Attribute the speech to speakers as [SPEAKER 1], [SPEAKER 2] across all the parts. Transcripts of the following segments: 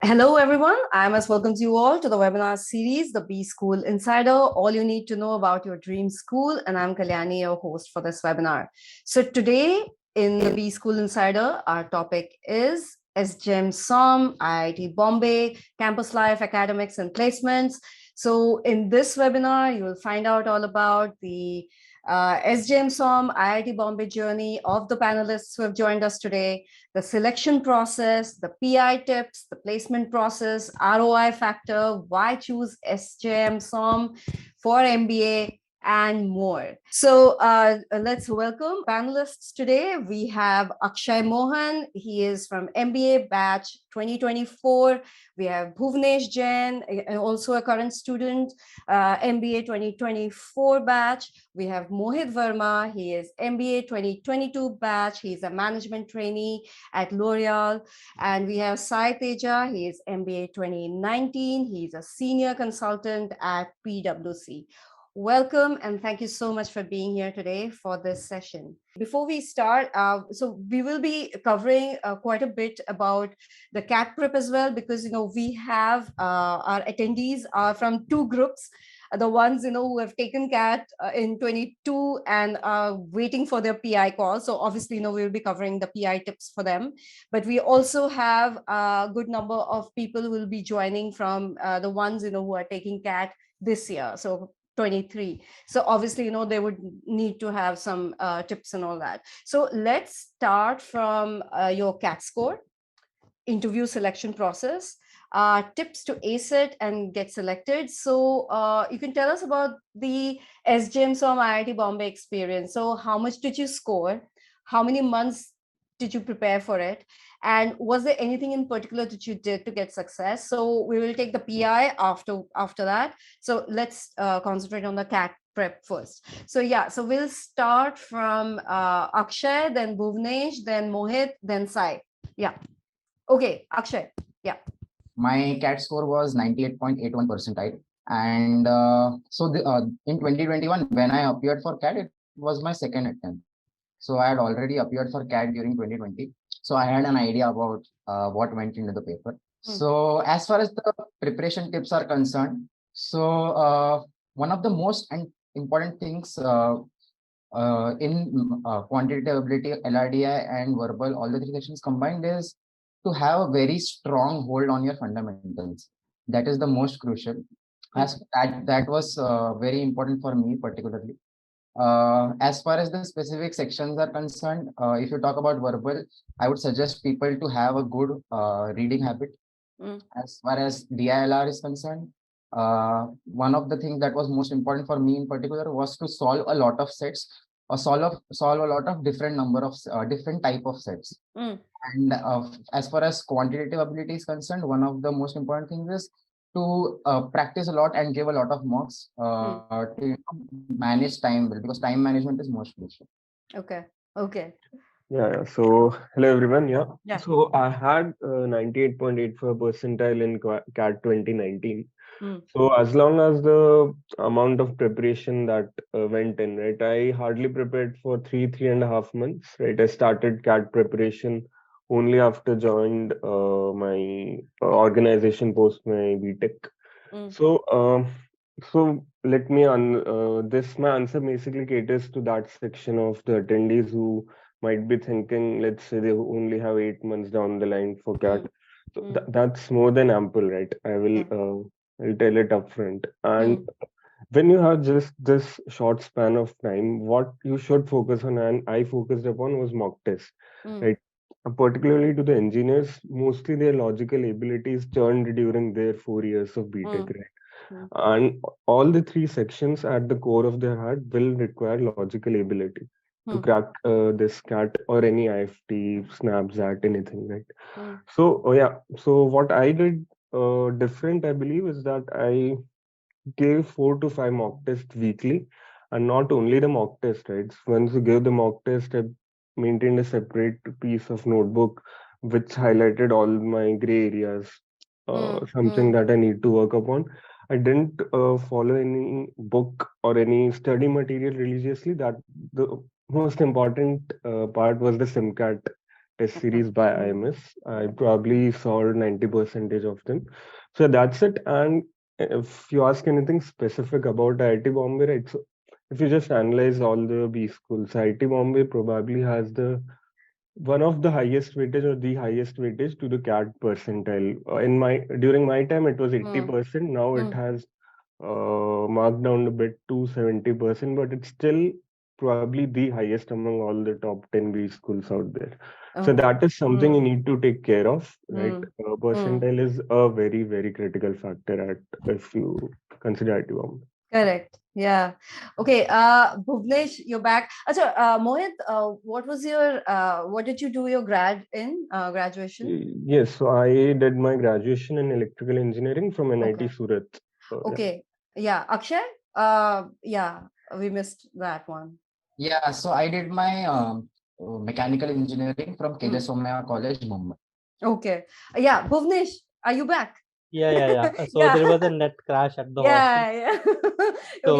[SPEAKER 1] Hello, everyone. IMS welcomes you all to the webinar series, the B School Insider, all you need to know about your dream school. And I'm Kalyani, your host for this webinar. So today in the B School Insider, our topic is SJMSOM-IIT Bombay, Campus Life, Academics and Placements. So in this webinar, you will find out all about the SJMSOM-IIT Bombay journey of the panelists who have joined us today, the selection process, the PI tips, the placement process, ROI factor, why choose SJMSOM for MBA, and more. So let's welcome panelists today. We have Akshay Mohan. He is from MBA batch 2024. We have Bhuvnesh Jain, also a current student, MBA 2024 batch. We have Mohit Verma. He is MBA 2022 batch. He's a management trainee at L'Oreal. And we have Teja. He is MBA 2019. He's a senior consultant at PwC. Welcome and thank you so much for being here today for this session. Before we start, so we will be covering quite a bit about the CAT prep as well, because we have our attendees are from two groups. The ones who have taken CAT in 22 and are waiting for their PI call. So obviously we will be covering the PI tips for them. But we also have a good number of people who will be joining from the ones who are taking CAT this year. So 23. So obviously, they would need to have some tips and all that. So let's start from your CAT score, interview selection process, tips to ace it and get selected. So you can tell us about the SJMSOM-IIT Bombay experience. So how much did you score? How many months did you prepare for it? And was there anything in particular that you did to get success? So we will take the PI after that. So let's concentrate on the CAT prep first. So yeah, so we'll start from Akshay, then Bhuvnesh, then Mohit, then Sai. Yeah. Okay, Akshay. Yeah.
[SPEAKER 2] My CAT score was 98.81 percentile. And in 2021, when I appeared for CAT, it was my second attempt. So I had already appeared for CAT during 2020. So I had an idea about what went into the paper. So as far as the preparation tips are concerned, so one of the most important things in quantitative ability, LRDI and verbal, all the three sections combined, is to have a very strong hold on your fundamentals. That is the most crucial. As that was very important for me particularly. As far as the specific sections are concerned, if you talk about verbal, I would suggest people to have a good reading habit. As far as DILR is concerned, one of the things that was most important for me in particular was to solve a lot of sets, or solve a lot of different number of different type of sets. And as far as quantitative ability is concerned, one of the most important things is to practice a lot and give a lot of mocks to manage time well, because time management is most crucial.
[SPEAKER 1] Okay.
[SPEAKER 3] Yeah. So hello everyone. Yeah. So I had 98.84 percentile in CAT 2019. So as long as the amount of preparation that went in, right, I hardly prepared for 3.5 months, right. I started CAT preparation only after joined my organization post my BTech. So let me my answer basically caters to that section of the attendees who might be thinking, let's say they only have 8 months down the line for CAT. So that's more than ample, right? I'll tell it upfront. And when you have just this short span of time, what you should focus on, and I focused upon, was mock test, right? Particularly to the engineers, mostly their logical abilities churned during their 4 years of BTech, right? And all the three sections at the core of their heart will require logical ability to crack this CAT or any IFT, SnapZat, anything, right? So what I did different, I believe, is that I gave 4 to 5 mock tests weekly, and not only the mock test, right? Once you gave the mock test, I maintained a separate piece of notebook which highlighted all my gray areas, something that I need to work upon. I didn't follow any book or any study material religiously. That the most important part was the SimCAT test series by IMS. I probably solved 90% of them. So that's it. And if you ask anything specific about IIT Bombay, right? So if you just analyze all the B schools, IIT Bombay probably has the one of the highest weightage or the highest weightage to the CAT percentile. During my time, it was 80%. Now it has marked down a bit to 70%, but it's still probably the highest among all the top 10 B schools out there. So that is something you need to take care of, right? Percentile is a very, very critical factor if you consider IIT Bombay.
[SPEAKER 1] Correct. Yeah. Okay. Bhuvnesh, you're back. Achha, Mohit, what did you do your graduation?
[SPEAKER 3] Yes, so I did my graduation in electrical engineering from NIT Surat.
[SPEAKER 1] Okay. Yeah. Akshay? Yeah, we missed that one.
[SPEAKER 2] Yeah, so I did my mechanical engineering from SJMSOM-IIT College, Mumbai.
[SPEAKER 1] Okay. Yeah, Bhuvnesh, are you back?
[SPEAKER 4] Yeah. So there was a net crash at the hostel.
[SPEAKER 1] Yeah.
[SPEAKER 4] So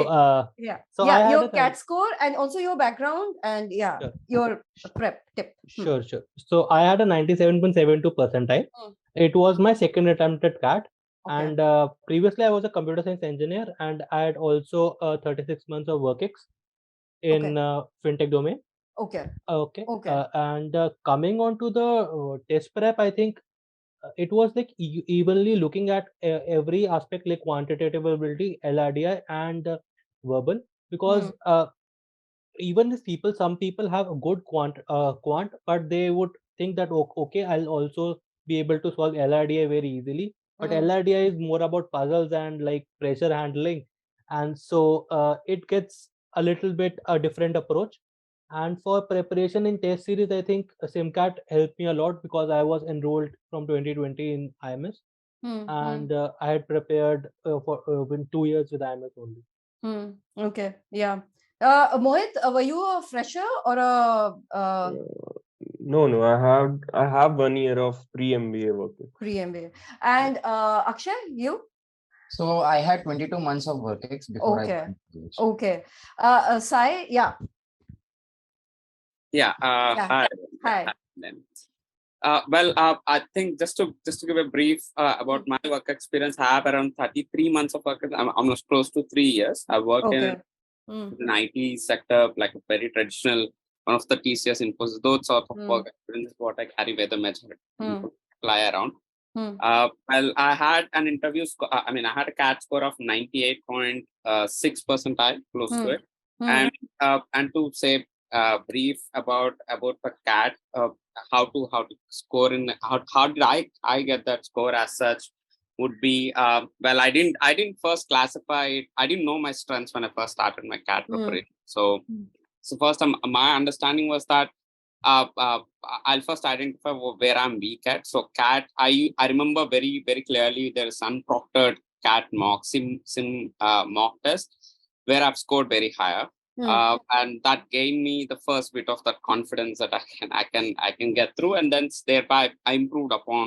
[SPEAKER 1] Okay.
[SPEAKER 4] so I had
[SPEAKER 1] your
[SPEAKER 4] a
[SPEAKER 1] CAT score and also your background and your prep tip.
[SPEAKER 4] Sure. So I had a 97.72 percentile. It was my second attempt at CAT. And previously I was a computer science engineer, and I had also 36 months of work ex in fintech domain.
[SPEAKER 1] Okay.
[SPEAKER 4] And coming on to the test prep, I think it was like evenly looking at every aspect, like quantitative ability, LRDI, and verbal, because even if some people have a good quant, but they would think that okay, I'll also be able to solve LRDI very easily. But LRDI is more about puzzles and like pressure handling, and so it gets a little bit a different approach. And for preparation in test series, I think SimCAT helped me a lot because I was enrolled from 2020 in IMS, and I had prepared for in 2 years with IMS only.
[SPEAKER 1] Okay. Yeah. Mohit, were you a fresher or a
[SPEAKER 3] No. I have 1 year of pre-MBA work.
[SPEAKER 1] Pre-MBA. And Akshay, you?
[SPEAKER 2] So I had 22 months of work ex before I joined college.
[SPEAKER 1] Okay. Sai, yeah.
[SPEAKER 5] Hi. I think just to give a brief about my work experience, I have around 33 months of work. I'm almost close to 3 years. I worked in an IT sector, like a very traditional, one of the TCS Infosys. Those sort of work experience is what I carry with the majority fly around. I had an interview score. I had a CAT score of 98.6 percentile, close to it. And to say brief about the CAT, how to score in how did I get that score as such would be I didn't first classify it. I didn't know my strengths when I first started my CAT preparation. So first my understanding was that I'll first identify where I'm weak at. So CAT, I remember very, very clearly there is unproctored CAT mock mock test where I've scored very higher. And that gave me the first bit of that confidence that I can get through, and then thereby I improved upon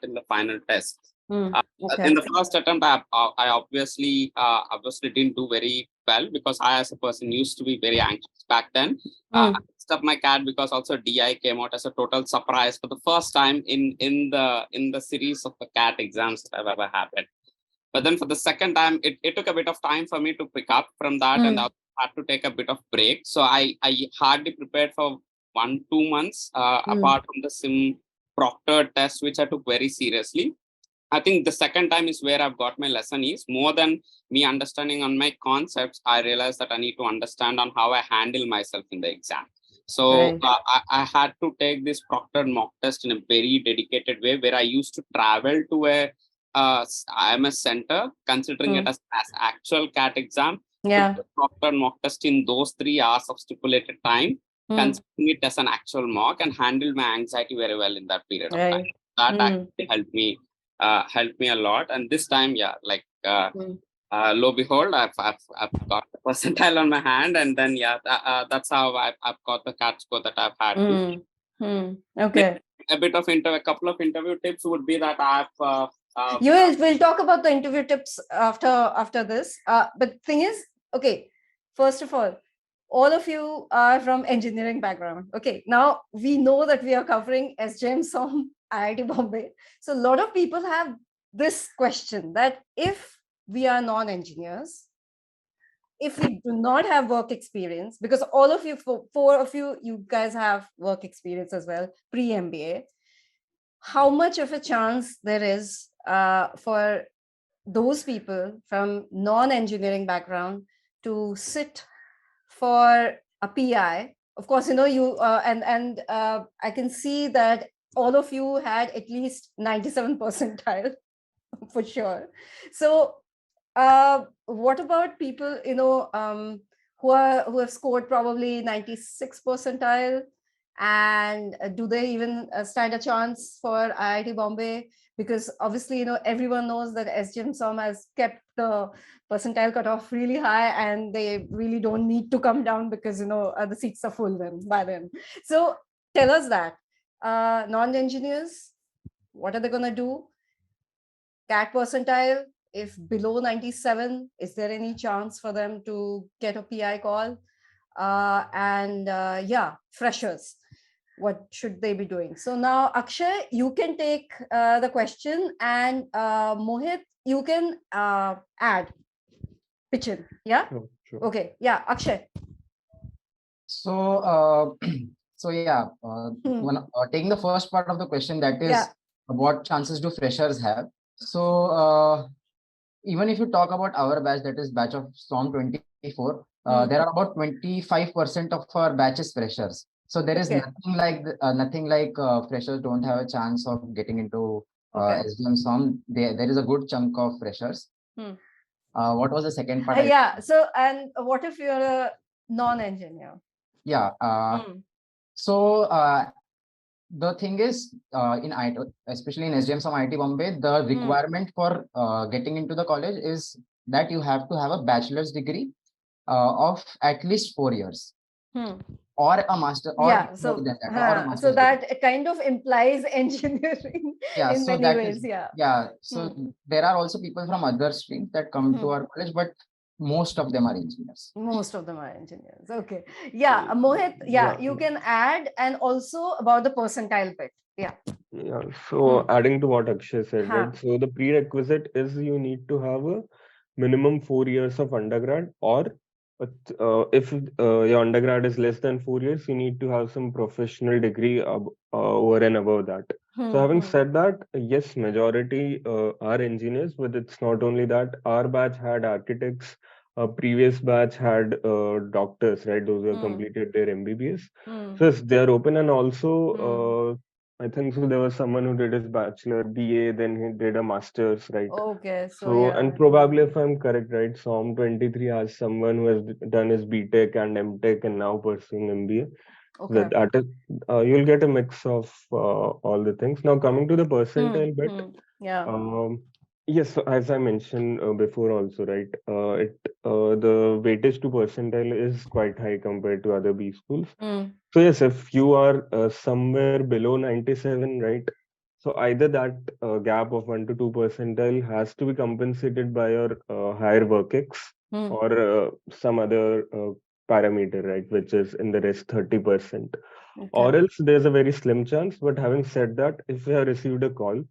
[SPEAKER 5] till the final test. In the first attempt, I obviously didn't do very well because I, as a person, used to be very anxious back then. I messed up my CAT because also DI came out as a total surprise for the first time in the series of the CAT exams that I've ever happened. But then for the second time, it took a bit of time for me to pick up from that, and I had to take a bit of break. So I hardly prepared for 1-2 months, apart from the sim proctored test, which I took very seriously. I think the second time is where I've got my lesson is more than me understanding on my concepts. I realized that I need to understand on how I handle myself in the exam. So I had to take this proctored mock test in a very dedicated way, where I used to travel to a IMS center, considering it as actual CAT exam. Proctored mock test in those 3 hours of stipulated time, considering it as an actual mock, and handle my anxiety very well in that period of time. That actually helped me a lot. And this time, lo behold, I've got the percentile on my hand, and then that's how I've got the CAT score that I've had.
[SPEAKER 1] Okay.
[SPEAKER 5] A couple of interview tips would be that I've
[SPEAKER 1] we'll talk about the interview tips after this. But thing is, okay, first of all, all of you are from engineering background. Okay, now we know that we are covering SJMSOM-IIT Bombay. So a lot of people have this question that if we are non-engineers, if we do not have work experience, because all of you, four of you, you guys have work experience as well, pre-MBA, how much of a chance there is for those people from non-engineering background to sit for a PI? Of course, you know, you and I can see that all of you had at least 97 percentile for sure. So what about people, you know, who have scored probably 96 percentile, and do they even stand a chance for IIT Bombay? Because obviously, you know, everyone knows that SJMSOM has kept the percentile cutoff really high, and they really don't need to come down because, you know, the seats are full then by then. So tell us that non-engineers, what are they going to do? CAT percentile, if below 97, is there any chance for them to get a PI call? Yeah, freshers, what should they be doing? So now, Akshay, you can take the question, and Mohit, you can add, pitch in. Yeah.
[SPEAKER 3] Sure.
[SPEAKER 1] Okay. Yeah, Akshay.
[SPEAKER 2] So, so yeah, taking the first part of the question, that is, what chances do freshers have? So, even if you talk about our batch, that is batch of SOM 24, there are about 25% of our batches freshers. So there is nothing like freshers don't have a chance of getting into SJMSOM. There is a good chunk of freshers. What was the second part?
[SPEAKER 1] Yeah. So, and what if you're a non-engineer?
[SPEAKER 2] Yeah. So the thing is, in IT, especially in SJMSOM-IIT Bombay, the requirement for getting into the college is that you have to have a bachelor's degree of at least 4 years. Or a master, or
[SPEAKER 1] so
[SPEAKER 2] more than that, or a
[SPEAKER 1] so
[SPEAKER 2] master's
[SPEAKER 1] that kind of implies engineering in
[SPEAKER 2] so
[SPEAKER 1] many ways.
[SPEAKER 2] So there are also people from other streams that come to our college, but most of them are engineers.
[SPEAKER 1] Most of them are engineers. Okay. Yeah, Mohit, you can add, and also about the percentile bit. Yeah.
[SPEAKER 3] So adding to what Akshay said, right? So the prerequisite is you need to have a minimum 4 years of undergrad, or if your undergrad is less than 4 years, you need to have some professional degree over and above that. So having said that, yes, majority are engineers, but it's not only that. Our batch had architects, previous batch had doctors, right? Those who have completed their MBBS. So yes, they are open, and also I think so there was someone who did his bachelor, BA, then he did a master's, right?
[SPEAKER 1] Okay.
[SPEAKER 3] So and probably if I'm correct, right, SOM 23 has someone who has done his BTech and MTech and now pursuing MBA.
[SPEAKER 1] Okay.
[SPEAKER 3] That is, you'll get a mix of all the things. Now coming to the percentile bit, yes, so as I mentioned before also, right, the weightage to percentile is quite high compared to other B schools. So yes, if you are somewhere below 97, right, so either that gap of 1 to 2 percentile has to be compensated by your higher work or some other parameter, right, which is in the rest 30%. Or else there's a very slim chance. But having said that, if you have received a call,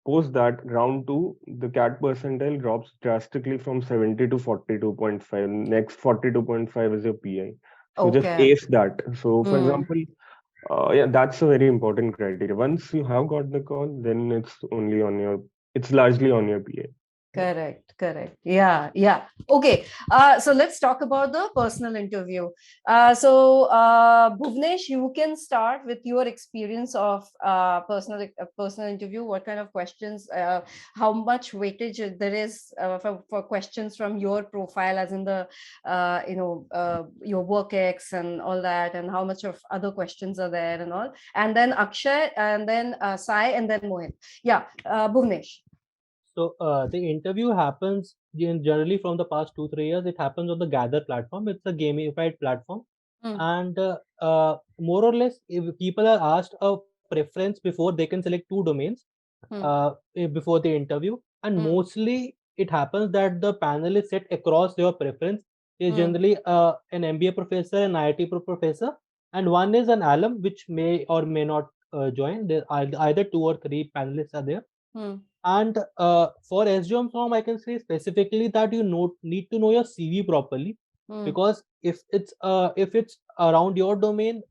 [SPEAKER 3] post that round 2, the CAT percentile drops drastically from 70 to 42.5. Next 42.5 is your PI. So just ace that. So for example, that's a very important criteria. Once you have got the call, then it's largely on your PA.
[SPEAKER 1] Correct. Yeah. Okay. So let's talk about the personal interview. Bhuvnesh, you can start with your experience of personal interview. What kind of questions? How much weightage there is for questions from your profile, as in the your work ex and all that, and how much of other questions are there and all. And then Akshay, and then Sai, and then Mohit. Yeah, Bhuvnesh.
[SPEAKER 4] So the interview happens generally from the past 2-3 years. It happens on the Gather platform. It's a gamified platform, and more or less, if people are asked a preference before, they can select 2 domains before the interview, and mostly it happens that the panel is set across your preference. is generally an MBA professor, an IIT professor, and one is an alum, which may or may not join. There are either 2 or 3 panelists are there. And for SJMSOM, I can say specifically that you need to know your CV properly, because if it's around your domain,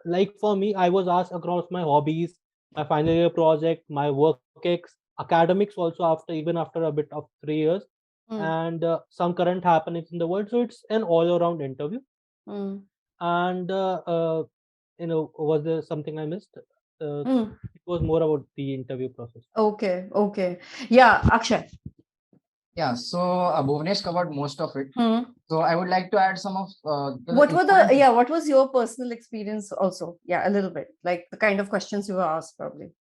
[SPEAKER 4] like for me, I was asked across my hobbies, my final year project, my work ex, academics also even after a bit of 3 years, and some current happenings in the world. So it's an all-around interview. And was there something I missed? It was more about the interview process.
[SPEAKER 1] Okay. Yeah, Akshay.
[SPEAKER 2] Yeah, so Bhuvnesh covered most of it. So I would like to add some of
[SPEAKER 1] what was your personal experience also? Yeah, a little bit, like the kind of questions you were asked probably.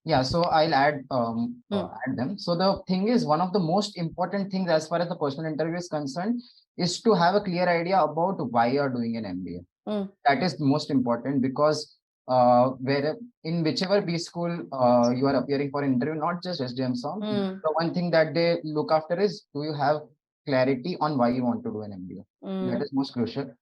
[SPEAKER 2] Yeah, so I'll add them. So the thing is, one of the most important things as far as the personal interview is concerned is to have a clear idea about why you're doing an MBA. That is most important, because where in whichever B school you are appearing for an interview, not just SJMSOM, the one thing that they look after is, do you have clarity on why you want to do an MBA? That is most crucial.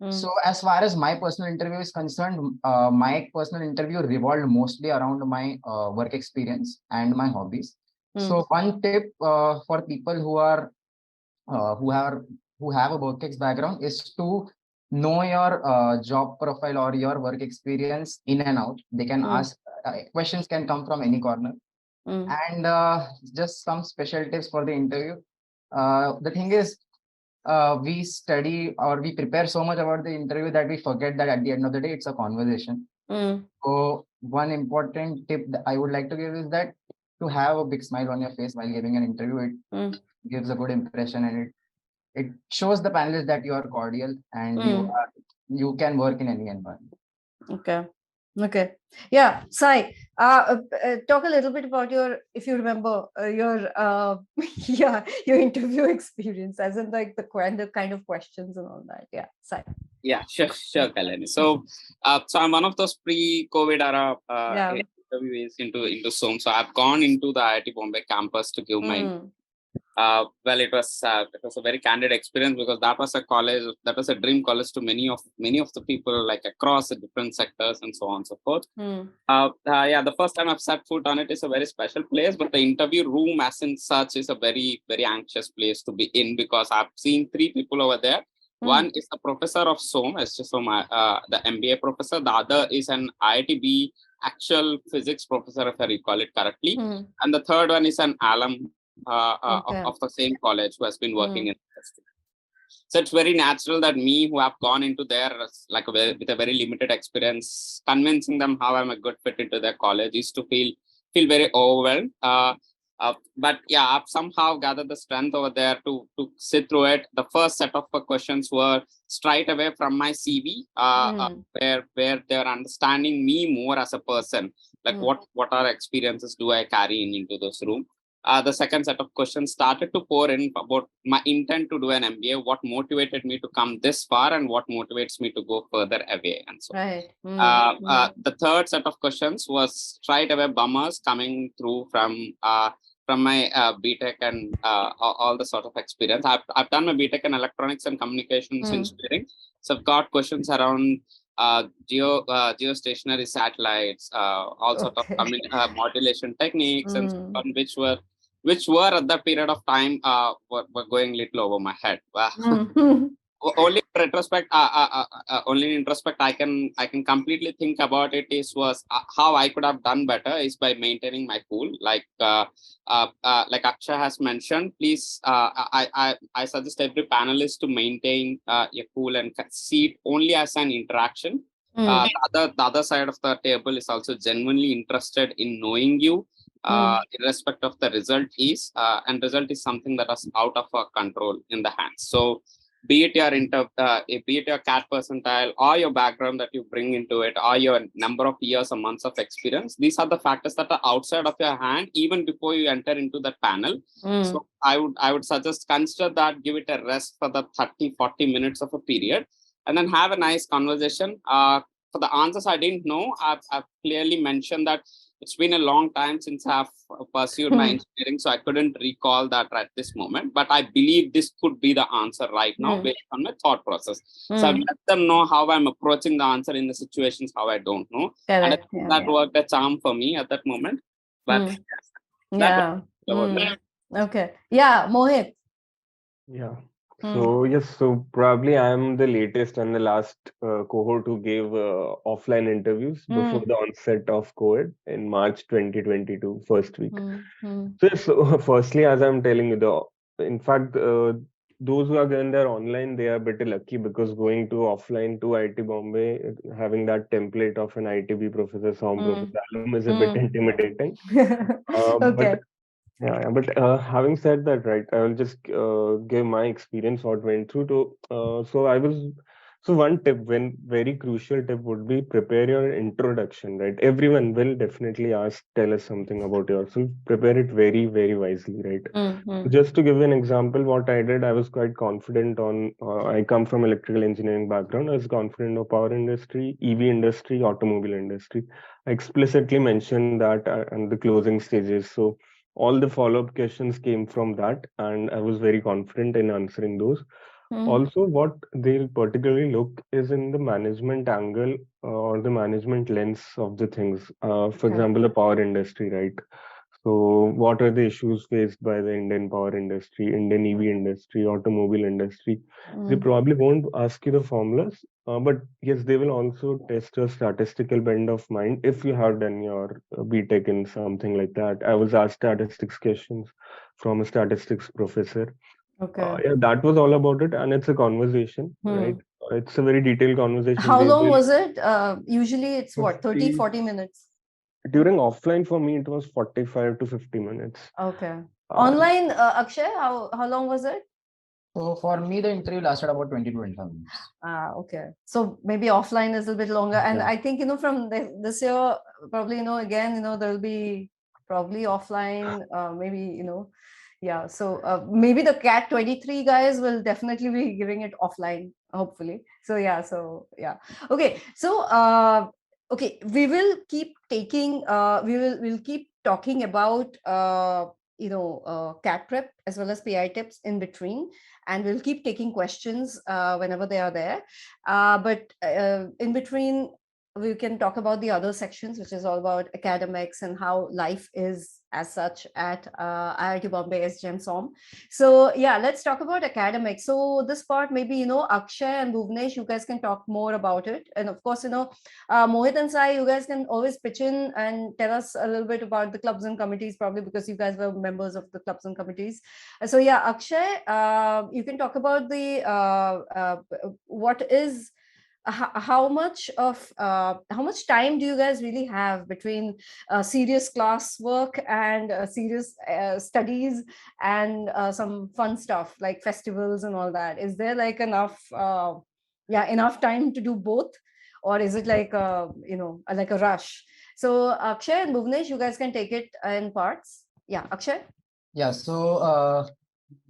[SPEAKER 2] So as far as my personal interview is concerned, my personal interview revolved mostly around my work experience and my hobbies. So one tip for people who have a work ex background is to know your job profile or your work experience in and out. They can ask questions, can come from any corner. And just some special tips for the interview. The thing is, we study or we prepare so much about the interview that we forget that at the end of the day, it's a conversation. So one important tip that I would like to give is that to have a big smile on your face while giving an interview. It gives a good impression, and it shows the panelists that you are cordial and you can work in any environment.
[SPEAKER 1] Okay. Yeah, Sai, talk a little bit about if you remember, your interview experience, as in like the kind of questions and all that. Yeah, Sai.
[SPEAKER 5] Yeah, sure, Kalani. So I'm one of those pre-COVID era interviewees into SOM. So I've gone into the IIT Bombay campus to give my. Well, it was a very candid experience, because that was a college, that was a dream college to many of the people, like across the different sectors and so on and so forth. The first time I've set foot on it is a very special place, but the interview room as in such is a very, very anxious place to be in, because I've seen 3 people over there. One is the professor of SOM, the MBA professor. The other is an IITB actual physics professor, if I recall it correctly. And the third one is an alum of the same college who has been working in industry. So it's very natural that me, who have gone into there with a very limited experience, convincing them how I'm a good fit into their college is to feel very overwhelmed. But yeah, I've somehow gathered the strength over there to sit through it. The first set of questions were straight away from my CV, where they're understanding me more as a person, like what are experiences do I carry into this room. The second set of questions started to pour in about my intent to do an MBA, what motivated me to come this far, and what motivates me to go further away, and so on. The third set of questions was straight away bummers coming through from my BTech and all the sort of experience. I've done my BTech in electronics and communications engineering, so I've got questions around geostationary satellites, all sort of modulation techniques, and so on, which were at that period of time were going little over my head. Only in retrospect, I can completely think about it. Was how I could have done better is by maintaining my cool. Like Akshay has mentioned, please, I suggest every panelist to maintain your cool and see it only as an interaction. The other side of the table is also genuinely interested in knowing you, irrespective of the result is, and result is something that is out of our control in the hands. So be it your CAT percentile or your background that you bring into it, or your number of years or months of experience, these are the factors that are outside of your hand even before you enter into that panel. So I would suggest consider that, give it a rest for the 30-40 minutes of a period, and then have a nice conversation. For the answers I didn't know, I've clearly mentioned that It's been a long time since I've pursued my engineering, so I couldn't recall that at this moment. But I believe this could be the answer right now based on my thought process. So I've let them know how I'm approaching the answer in the situations how I don't know. And I think that worked a charm for me at that moment. But
[SPEAKER 1] yeah. Okay. Yeah, Mohit.
[SPEAKER 3] Yeah. So yes, so probably I'm the latest and the last cohort who gave offline interviews before the onset of COVID in March 2022, first week. So yes, so firstly, as I'm telling you, in fact, those who are going there online, they are better lucky because going to offline to IIT Bombay, having that template of an ITB professor, SOM professor, alum is a bit intimidating.
[SPEAKER 1] Okay.
[SPEAKER 3] But having said that, right, I will just give my experience what went through to. So one tip, very crucial tip would be prepare your introduction, right? Everyone will definitely ask, tell us something about yourself. Prepare it very, very wisely, right? Just to give you an example, what I did, I was quite confident on. I come from electrical engineering background. I was confident of power industry, EV industry, automobile industry. I explicitly mentioned that in the closing stages. So all the follow-up questions came from that, and I was very confident in answering those. Also, what they'll particularly look is in the management angle or the management lens of the things. For example, the power industry, right? So, what are the issues faced by the Indian power industry, Indian EV industry, automobile industry? They probably won't ask you the formulas, but yes, they will also test your statistical bend of mind if you have done your BTech in something like that. I was asked statistics questions from a statistics professor.
[SPEAKER 1] Okay.
[SPEAKER 3] Yeah, that was all about it, and it's a conversation, right? It's a very detailed conversation.
[SPEAKER 1] How long was it? Usually it's what, 30, 40 minutes?
[SPEAKER 3] During offline for me, it was 45 to 50 minutes.
[SPEAKER 1] Okay. Online, Akshay, how long was it?
[SPEAKER 2] So for me, the interview lasted about 20 to 25 minutes.
[SPEAKER 1] Okay. So maybe offline is a little bit longer. And I think, from this year, probably, again, there'll be probably offline, maybe, yeah. So maybe the CAT 23 guys will definitely be giving it offline, hopefully. So yeah. Okay. So, okay, we will keep taking, we'll keep talking about, CAT prep as well as PI tips in between, and we'll keep taking questions whenever they are there. But in between, we can talk about the other sections, which is all about academics and how life is as such at IIT Bombay SJMSOM. So yeah, let's talk about academics. So this part, maybe, Akshay and Bhuvnesh, you guys can talk more about it. And of course, Mohit and Sai, you guys can always pitch in and tell us a little bit about the clubs and committees, probably because you guys were members of the clubs and committees. So yeah, Akshay, you can talk about the what is how much time do you guys really have between serious class work and serious studies and some fun stuff like festivals and all that? Is there like enough time to do both, or is it like like a rush? So Akshay and Bhuvnesh, you guys can take it in parts. Yeah, Akshay.
[SPEAKER 2] Yeah, so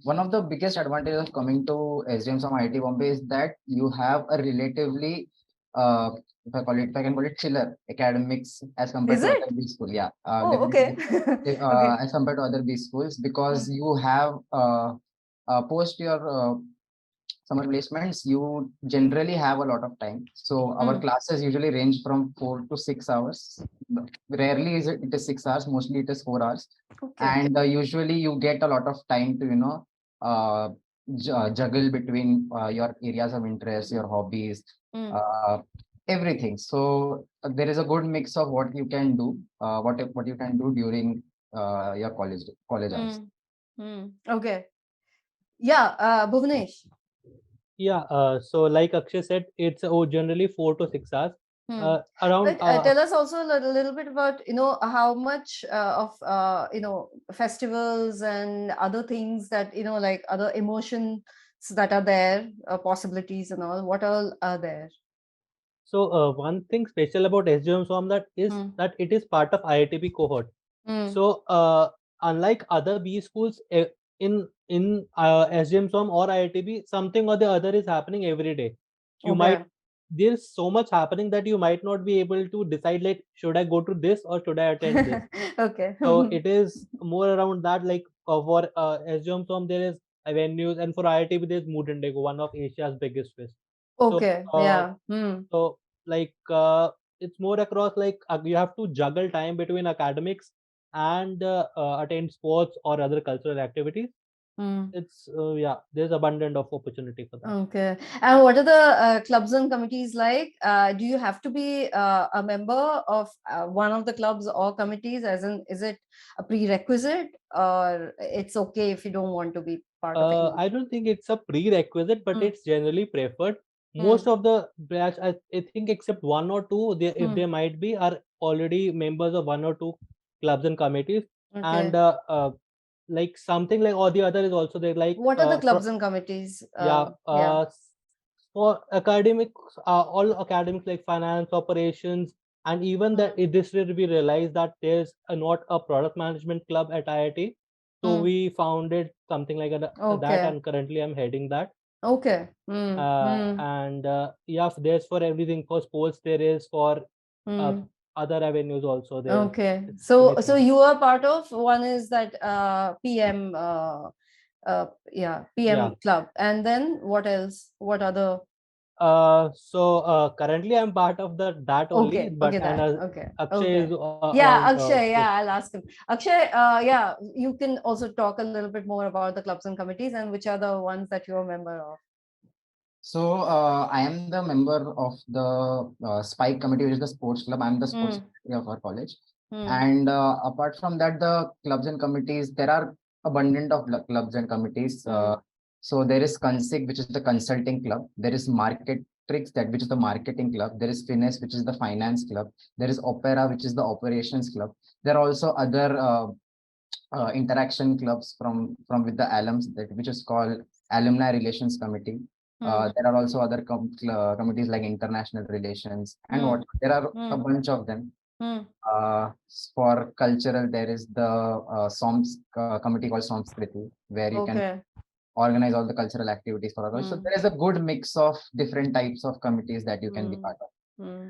[SPEAKER 2] one of the biggest advantages of coming to SJMSOM-IIT Bombay is that you have a relatively, if I can call it chiller academics as compared to other B school. Yeah.
[SPEAKER 1] Okay. Okay.
[SPEAKER 2] As compared to other B schools, because you have post your summer placements, you generally have a lot of time. So our classes usually range from 4 to 6 hours. Rarely it is 6 hours, mostly it is 4 hours.
[SPEAKER 1] Okay.
[SPEAKER 2] And usually you get a lot of time to juggle between your areas of interest, your hobbies, everything. So there is a good mix of what you can do, what you can do during your college hours.
[SPEAKER 1] Okay. Yeah, Bhuvnesh.
[SPEAKER 4] Yeah, so like Akshay said, it's generally 4 to 6 hours. Around
[SPEAKER 1] But tell us also a little bit about how much of festivals and other things that like other emotions that are there, possibilities and all. What all are there?
[SPEAKER 4] So one thing special about SJMSOM that is that it is part of IITB cohort. So unlike other B schools, in SJMSOM or IITB, something or the other is happening every day. You might there's so much happening that you might not be able to decide like, should I go to this or should I attend this?
[SPEAKER 1] Okay.
[SPEAKER 4] So it is more around that, like for SJMSOM there is avenues, and for IIT there's Mood Indigo, one of Asia's biggest fest.
[SPEAKER 1] Okay.
[SPEAKER 4] So,
[SPEAKER 1] Yeah.
[SPEAKER 4] so like it's more across like you have to juggle time between academics and attend sports or other cultural activities. It's yeah, there's abundant of opportunity for that.
[SPEAKER 1] Okay. And what are the clubs and committees like? Do you have to be a member of one of the clubs or committees? As in, is it a prerequisite, or it's okay if you don't want to be part of it?
[SPEAKER 4] I don't think it's a prerequisite, but it's generally preferred. Most of the batch, I think, except one or two, there if there might be, are already members of one or two clubs and committees. And like something like, or the other is also there. Like
[SPEAKER 1] What are the clubs and committees?
[SPEAKER 4] yeah, for academics, all academics like finance, operations, and even that this year we realized that there's not a product management club at IIT. So we founded something like that, and currently I'm heading that.
[SPEAKER 1] Okay.
[SPEAKER 4] And yeah, there's for everything. For sports, there is for other avenues also there.
[SPEAKER 1] Okay. So you are part of one is that PM PM club, and then what else? What other?
[SPEAKER 4] So currently I'm part of that only, but Akshay is
[SPEAKER 1] Akshay, I'll ask him. Akshay, you can also talk a little bit more about the clubs and committees and which are the ones that you're a member of.
[SPEAKER 2] So I am the member of the Spike committee, which is the sports club. I'm the sports secretary of our college. And apart from that, the clubs and committees, there are abundant of clubs and committees. So there is Consig, which is the consulting club. There is Marketrix, which is the marketing club. There is Finesse, which is the finance club. There is Opera, which is the operations club. There are also other interaction clubs from with the alums, which is called Alumni Relations Committee. There are also other committees like international relations and what. There are a bunch of them. For cultural, there is the SOMS committee called SOMSKRITI, where you can organize all the cultural activities for others. So there is a good mix of different types of committees that you can be part of.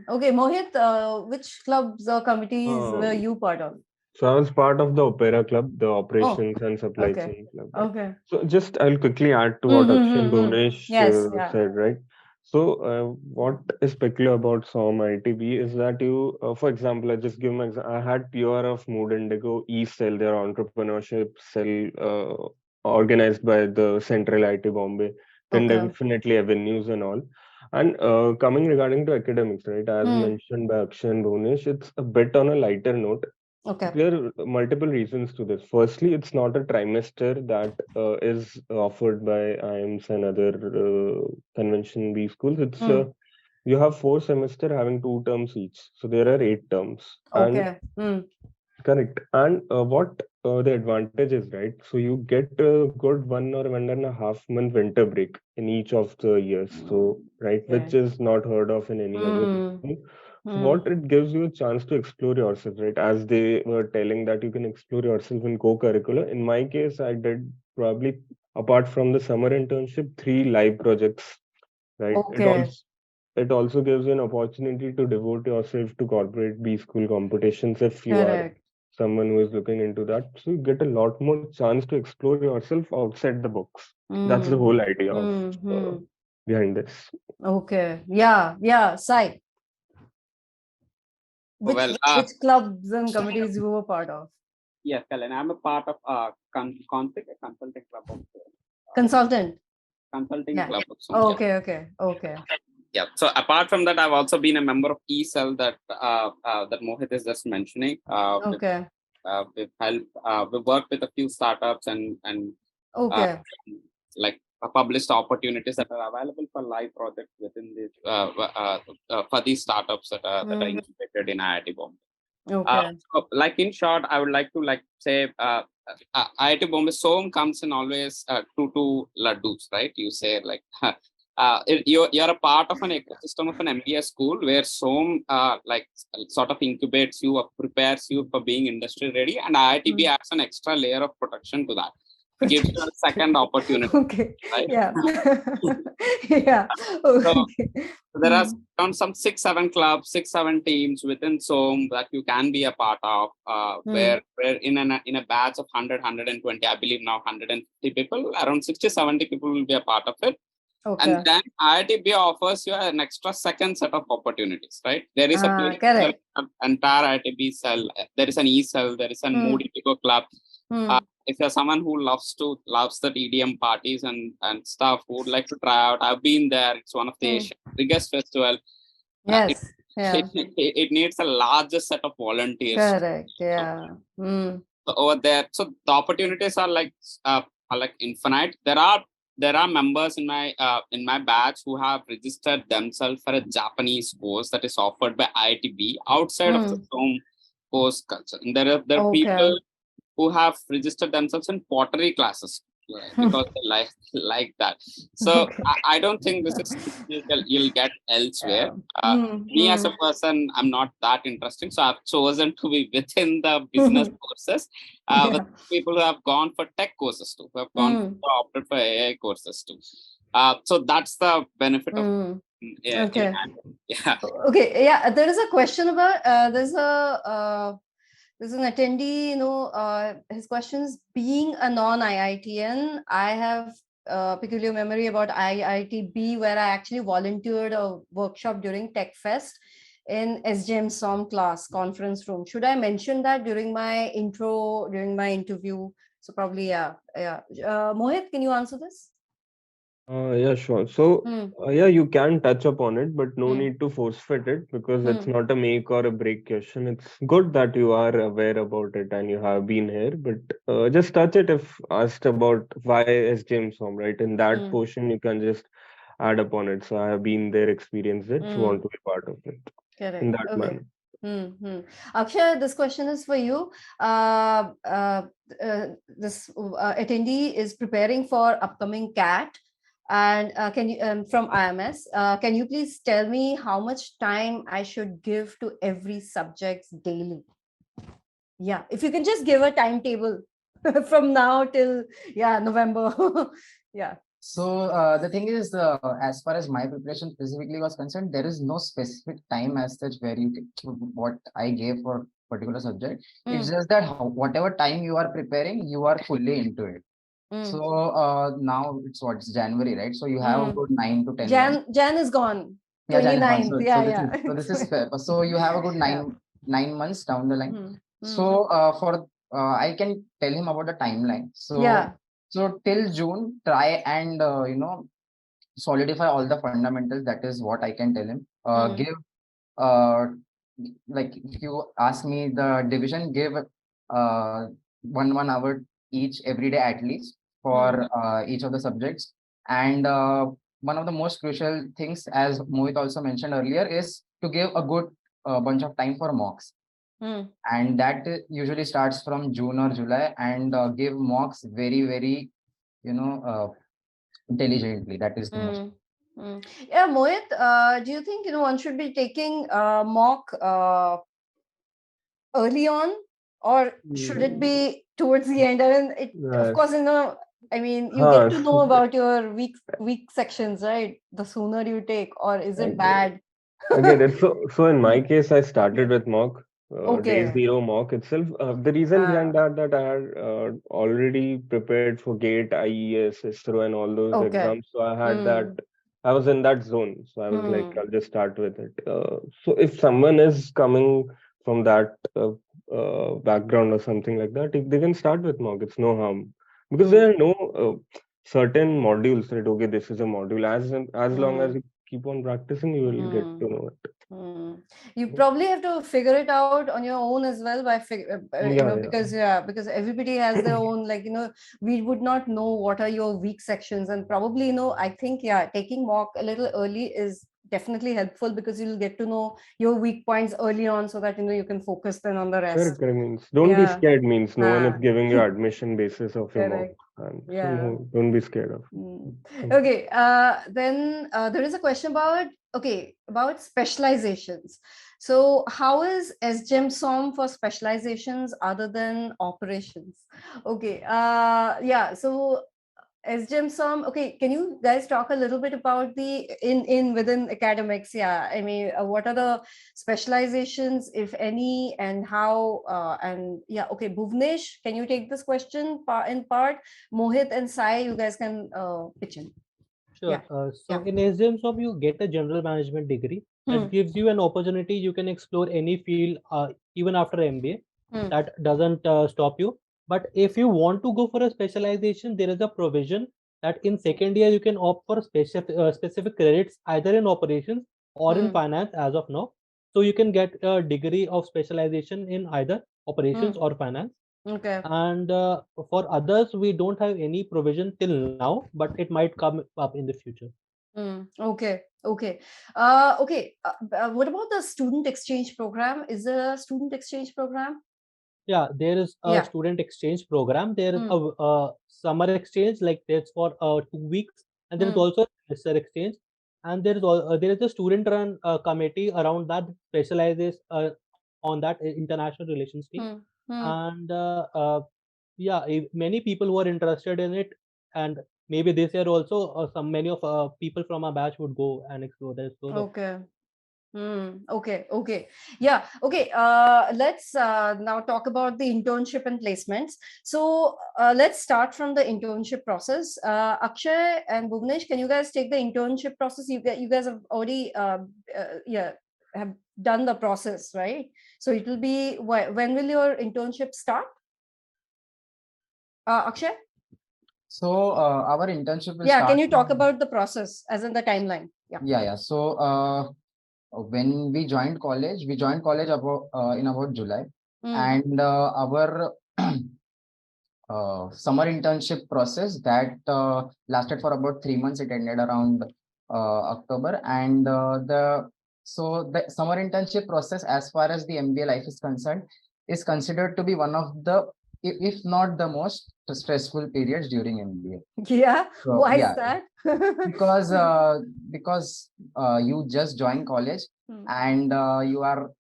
[SPEAKER 1] Okay, Mohit, which clubs or committees were you part of?
[SPEAKER 3] So I was part of the Opera Club, the Operations and Supply Chain Club. Right?
[SPEAKER 1] Okay.
[SPEAKER 3] So just I'll quickly add to what Akshay and Bhuvnesh said, right? So what is peculiar about SOM-IIT is that you, for example, I just give my example. I had PR of Mood Indigo E-Cell, their entrepreneurship cell organized by the Central IIT Bombay. Then definitely avenues and all. And coming regarding to academics, right? As mentioned by Akshay and Bhuvnesh, it's a bit on a lighter note. There are multiple reasons to this. Firstly, it's not a trimester that is offered by IMS and other convention B schools. It's you have 4 semesters having 2 terms each. So there are 8 terms. Correct. And what the advantage is, right? So you get a good 1 or 1.5 month winter break in each of the years. So, right, which is not heard of in any other school. So what it gives you a chance to explore yourself, right? As they were telling that you can explore yourself in co-curricular. In my case, I did probably, apart from the summer internship, 3 live projects, right? It also gives you an opportunity to devote yourself to corporate B school competitions if you are someone who is looking into that. So you get a lot more chance to explore yourself outside the books. That's the whole idea of behind this.
[SPEAKER 1] Okay. Yeah. Sai. Which clubs and committees you were part of?
[SPEAKER 5] Yes, Kalan. I'm a part of consulting club of
[SPEAKER 1] consulting
[SPEAKER 5] club of
[SPEAKER 1] Okay.
[SPEAKER 5] Yeah. So apart from that, I've also been a member of E-Cell that Mohit is just mentioning. We've helped. We've worked with a few startups and like published opportunities that are available for live projects within this for these startups that are integrated in IIT Bombay. So like in short, I would like to say IIT Bombay SOM comes in always two laddus, right? You say like you're a part of an ecosystem of an MBA school where SOM sort of incubates you or prepares you for being industry ready, and IITB adds an extra layer of protection to that. gives you a second opportunity.
[SPEAKER 1] Okay.
[SPEAKER 5] Right?
[SPEAKER 1] Yeah. Yeah.
[SPEAKER 5] So
[SPEAKER 1] Okay.
[SPEAKER 5] there are around some 6-7 clubs, 6-7 teams within SOM that you can be a part of, where in a batch of 100-120, I believe now 150 people, around 60-70 people will be a part of it.
[SPEAKER 1] Okay.
[SPEAKER 5] And then IITB offers you an extra second set of opportunities, right? There is a place,
[SPEAKER 1] correct.
[SPEAKER 5] an entire IITB cell, there is an E-cell, there is a Moody Pico club. If you're someone who loves the EDM parties and stuff, who would like to try out, I've been there. It's one of the Asia's biggest festival.
[SPEAKER 1] Yes. Yeah.
[SPEAKER 5] It needs a larger set of volunteers.
[SPEAKER 1] Correct. Yeah.
[SPEAKER 5] Over there, so the opportunities are like infinite. There are members in my batch who have registered themselves for a Japanese course that is offered by IITB outside of the SOM course culture. And there are people who have registered themselves in pottery classes because they like that. So I don't think this is you'll get elsewhere. Me as a person, I'm not that interesting, so I've chosen to be within the business courses. With people who have gone for tech courses too, who have opted for AI courses too. So that's the benefit of.
[SPEAKER 1] Okay.
[SPEAKER 5] Yeah.
[SPEAKER 1] Okay. Yeah. There is a question about there's an attendee, his question is, being a non-IITian, I have peculiar memory about IITB, where I actually volunteered a workshop during Tech Fest in SJMSOM class conference room. Should I mention that during my interview? So probably, yeah. Mohit, can you answer this?
[SPEAKER 3] Yeah, sure. So, yeah, you can touch upon it, but no need to force fit it, because it's not a make or a break question. It's good that you are aware about it and you have been here, but just touch it if asked about why SJMSOM, right? In that portion, you can just add upon it. So I have been there, experienced it, so want to be part of it.
[SPEAKER 1] Correct.
[SPEAKER 3] In that manner.
[SPEAKER 1] Akshay, this question is for you. This attendee is preparing for upcoming CAT. And can you from IMS, can you please tell me how much time I should give to every subject daily? Yeah, if you can just give a timetable from now till November. Yeah.
[SPEAKER 2] So the thing is, as far as my preparation specifically was concerned, there is no specific time as such where what I gave for particular subject. It's just that whatever time you are preparing, you are fully into it. So now it's January, right? So you have a good 9 to 10 months.
[SPEAKER 1] Jan is gone.
[SPEAKER 2] Yeah,
[SPEAKER 1] 29th.
[SPEAKER 2] So this is fair. So you have a good 9 months down the line. So I can tell him about the timeline. So till June, try and solidify all the fundamentals. That is what I can tell him. Give like if you ask me the division, give 1 hour each every day at least for each of the subjects. And one of the most crucial things, as Mohit also mentioned earlier, is to give a good bunch of time for mocks. And that usually starts from June or July, and give mocks very, very, intelligently. That is the most.
[SPEAKER 1] Yeah, Mohit, do you think one should be taking mock early on, or should it be towards the end? I mean, of course, I mean, you get to know about your weak sections, right? The sooner you take, or is it bad?
[SPEAKER 3] Okay, so in my case, I started with mock. Day 0 mock itself. The reason behind that I had already prepared for GATE, IES, ISRO, and all those exams. So I had that. I was in that zone. So I was like, I'll just start with it. So if someone is coming from that background or something like that, if they can start with mock, it's no harm, because there are no certain modules that okay, this is a module. As long as you keep on practicing, you will get to know it.
[SPEAKER 1] You probably have to figure it out on your own as well because everybody has their own, we would not know what are your weak sections, and probably I think taking mock a little early is definitely helpful, because you'll get to know your weak points early on, so that you can focus then on the rest.
[SPEAKER 3] Correct. Means don't be scared. Means no one is giving you admission basis of your mock. So don't be scared of.
[SPEAKER 1] Okay. Then there is a question about okay, about specializations. So how is SJMSOM for specializations other than operations? Okay, yeah, so SJMSOM, okay, can you guys talk a little bit about the in within academics? Yeah, I mean, what are the specializations, if any, and how? And yeah, okay, Bhuvnesh, can you take this question in part? Mohit and Sai, you guys can pitch in.
[SPEAKER 4] Sure.
[SPEAKER 1] Yeah.
[SPEAKER 4] So
[SPEAKER 1] Yeah.
[SPEAKER 4] in SJMSOM, you get a general management degree that gives you an opportunity. You can explore any field, even after MBA. That doesn't stop you. But if you want to go for a specialization, there is a provision that in second year you can opt for specific credits either in operations or in finance as of now. So you can get a degree of specialization in either operations or finance.
[SPEAKER 1] Okay.
[SPEAKER 4] And for others, we don't have any provision till now, but it might come up in the future.
[SPEAKER 1] Okay. Okay. Okay. What about the student exchange program? Is there a student exchange program?
[SPEAKER 4] Yeah, there is a
[SPEAKER 1] Yeah.
[SPEAKER 4] student exchange program. There is a summer exchange, like that's for 2 weeks, and there is also a semester exchange, and there is a student run committee around that specializes on that international relations team. And yeah, many people who are interested in it, and maybe this year also many of people from our batch would go and explore this.
[SPEAKER 1] Okay. Okay. Okay. Yeah. Okay. Let's now talk about the internship and placements. So let's start from the internship process. Akshay and Bhuvnesh, can you guys take the internship process? You guys have already yeah, have done the process, right? So it will be, when will your internship start? Akshay?
[SPEAKER 2] So our internship will
[SPEAKER 1] Yeah,
[SPEAKER 2] start
[SPEAKER 1] can you talk
[SPEAKER 2] from-
[SPEAKER 1] about the process as in the timeline? Yeah.
[SPEAKER 2] Yeah. So when we joined college about in about July, and our summer internship process that lasted for about 3 months. It ended around October, and the summer internship process, as far as the MBA life is concerned, is considered to be one of the, if not the most stressful periods during MBA.
[SPEAKER 1] Yeah.
[SPEAKER 2] So,
[SPEAKER 1] Why
[SPEAKER 2] yeah,
[SPEAKER 1] is that?
[SPEAKER 2] because you just join college, and you are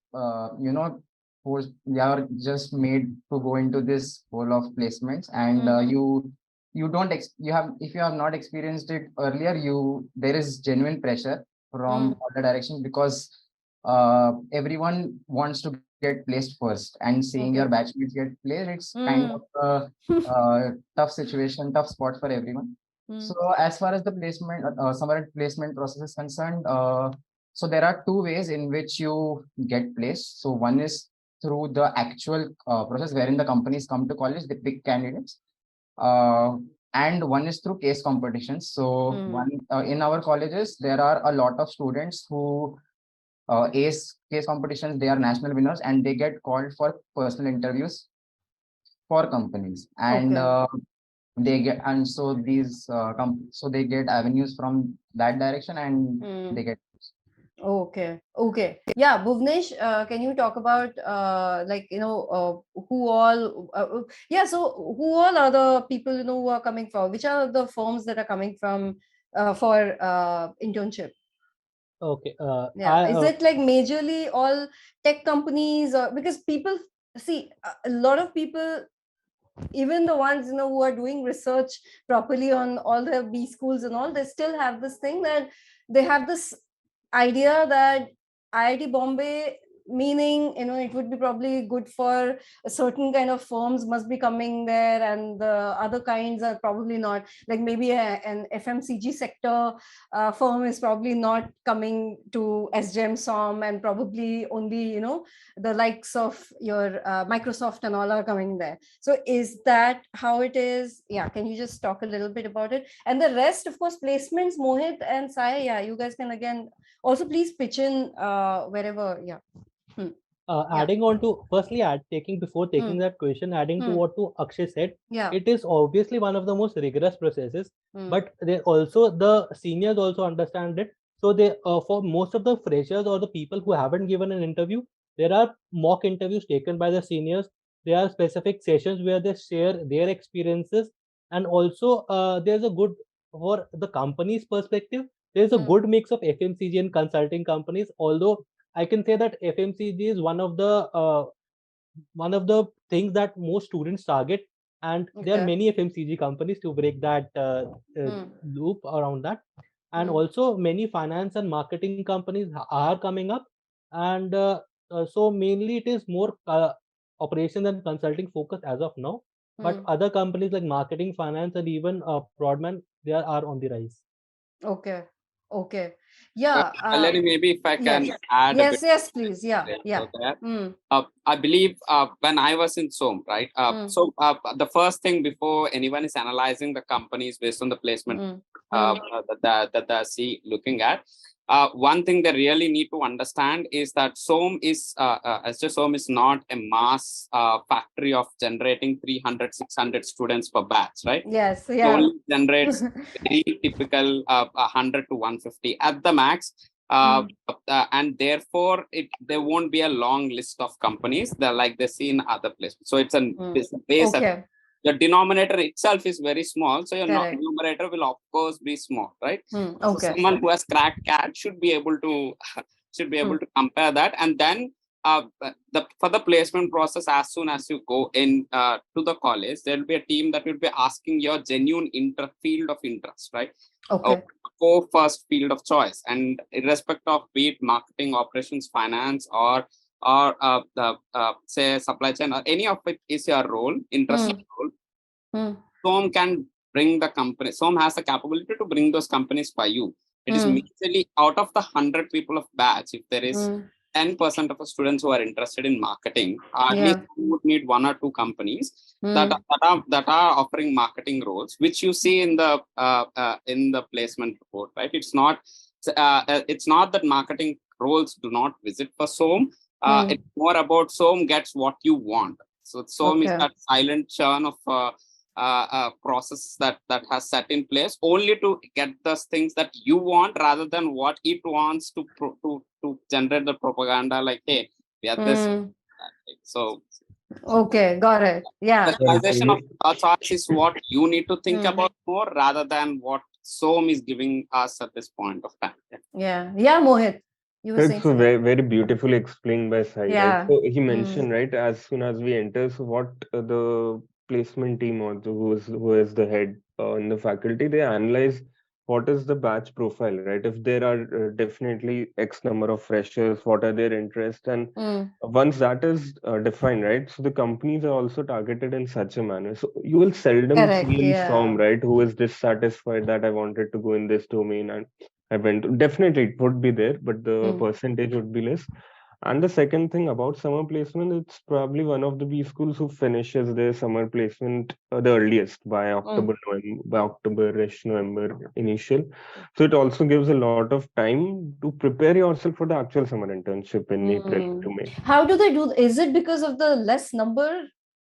[SPEAKER 2] you are just made to go into this whole of placements, and you don't you have, if you have not experienced it earlier, there is genuine pressure from all the directions, because everyone wants to get placed first, and seeing your batchmates get placed, it's kind of a tough situation, tough spot for everyone. So as far as the placement, summer placement process is concerned, so there are two ways in which you get placed. So one is through the actual process wherein the companies come to college, they pick candidates, and one is through case competitions. So one in our colleges, there are a lot of students who ace case competitions. They are national winners, and they get called for personal interviews for companies, and they get, and so these so they get avenues from that direction, and they get.
[SPEAKER 1] Okay. Okay. Yeah, Bhuvnesh, can you talk about like, who all yeah, so who all are the people, who are coming from, which are the firms that are coming from for internship?
[SPEAKER 4] Okay.
[SPEAKER 1] Yeah, is it like majorly all tech companies, or because people see a lot of people, even the ones who are doing research properly on all the B schools and all, they still have this thing that they have this idea that IIT Bombay, meaning it would be probably good for a certain kind of firms must be coming there, and the other kinds are probably not, like maybe an FMCG sector firm is probably not coming to SJMSOM, and probably only the likes of your Microsoft and all are coming there. So is that how it is? Yeah, can you just talk a little bit about it? And the rest, of course, placements, Mohit and Sai, yeah, you guys can again also please pitch in wherever. Yeah.
[SPEAKER 4] Adding on to, firstly, taking that question, adding to what to Akshay said, it is obviously one of the most rigorous processes, but they also, the seniors also understand it. So they, for most of the freshers or the people who haven't given an interview, there are mock interviews taken by the seniors. There are specific sessions where they share their experiences, and also there's a good, for the company's perspective, there's a good mix of FMCG and consulting companies. Although I can say that FMCG is one of the things that most students target, and there are
[SPEAKER 1] Okay.
[SPEAKER 4] many FMCG companies to break that loop around that. And also many finance and marketing companies are coming up, and so mainly it is more operations and consulting focused as of now. But other companies like marketing, finance, and even Broadman, they are on the rise.
[SPEAKER 1] Okay. Okay. Yeah.
[SPEAKER 5] Valerie, maybe if I can
[SPEAKER 1] Yes.
[SPEAKER 5] add a bit.
[SPEAKER 1] Yes, please. Yeah. Yeah.
[SPEAKER 5] Okay. I believe when I was in SOM, right? So the first thing before anyone is analyzing the companies based on the placement that they see looking at, one thing they really need to understand is that SOM is SJSOM is not a mass factory of generating 300, 600 students per batch, right?
[SPEAKER 1] Yes.
[SPEAKER 5] It
[SPEAKER 1] Yeah.
[SPEAKER 5] only generates very typical 100 to 150 at the max. And therefore there won't be a long list of companies that like they see in other places. So it's a base.
[SPEAKER 1] Okay.
[SPEAKER 5] The denominator itself is very small, so your
[SPEAKER 1] Correct.
[SPEAKER 5] numerator will of course be small, right? So
[SPEAKER 1] Okay.
[SPEAKER 5] someone who has cracked CAT should be able to compare that. And then for the placement process, as soon as you go in to the college, there will be a team that will be asking your genuine field of interest, right?
[SPEAKER 1] Okay.
[SPEAKER 5] Or first field of choice, and irrespective of be it marketing, operations, finance, or the say supply chain, or any of it is your role, interest role. SOM can bring the company. SOM has the capability to bring those companies by you. It is majorly out of the 100 people of batch. If there is 10% of the students who are interested in marketing, at least you would need 1 or 2 companies that are offering marketing roles, which you see in the placement report, right? It's not that marketing roles do not visit for SOM. It's more about SOM gets what you want. So SOM is that silent churn of process that has set in place only to get those things that you want, rather than what it wants to generate the propaganda like, hey, we are this. So
[SPEAKER 1] okay, got it. Yeah.
[SPEAKER 5] the realization of our choice is what you need to think about more, rather than what SOM is giving us at this point of time.
[SPEAKER 1] Yeah. Mohit, you were saying
[SPEAKER 3] So
[SPEAKER 1] something?
[SPEAKER 3] very, very beautifully explained by Sai.
[SPEAKER 1] Yeah.
[SPEAKER 3] Right? So he mentioned, right, as soon as we enter, so what the placement team or who is the head in the faculty, they analyze what is the batch profile, right? If there are definitely X number of freshers, what are their interests, and once that is defined, right? So the companies are also targeted in such a manner. So you will seldom see in SOM, right, who is dissatisfied that I wanted to go in this domain and I went. Definitely it would be there, but the percentage would be less. And the second thing about summer placement, it's probably one of the B schools who finishes their summer placement the earliest by October-ish, November initial. So it also gives a lot of time to prepare yourself for the actual summer internship in April to May.
[SPEAKER 1] How do they do? Is it because of the less number?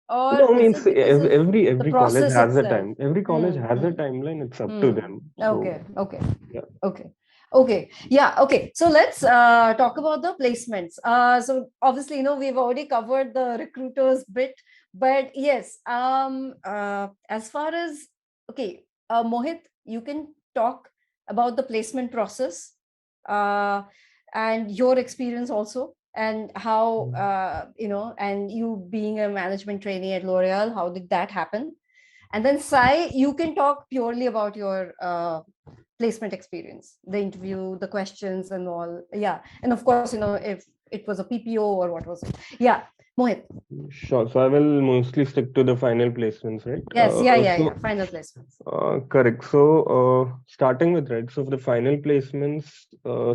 [SPEAKER 1] Or
[SPEAKER 3] no, I mean,
[SPEAKER 1] is it because of
[SPEAKER 3] every
[SPEAKER 1] the
[SPEAKER 3] college
[SPEAKER 1] process
[SPEAKER 3] has a
[SPEAKER 1] itself?
[SPEAKER 3] time. Every college has a timeline. It's up to them. So,
[SPEAKER 1] Okay.
[SPEAKER 3] Yeah.
[SPEAKER 1] Okay. Yeah. Okay. So let's talk about the placements. So obviously, we've already covered the recruiters bit, but yes, as far as, Mohit, you can talk about the placement process and your experience also, and how, and you being a management trainee at L'Oreal, how did that happen? And then Sai, you can talk purely about your placement experience, the interview, the questions and all. Yeah. And of course, if it was a PPO or what was it. Yeah. Mohit.
[SPEAKER 3] Sure. So I will mostly stick to the final placements, right?
[SPEAKER 1] Yes. Final placements.
[SPEAKER 3] Correct. So starting with, right, so the final placements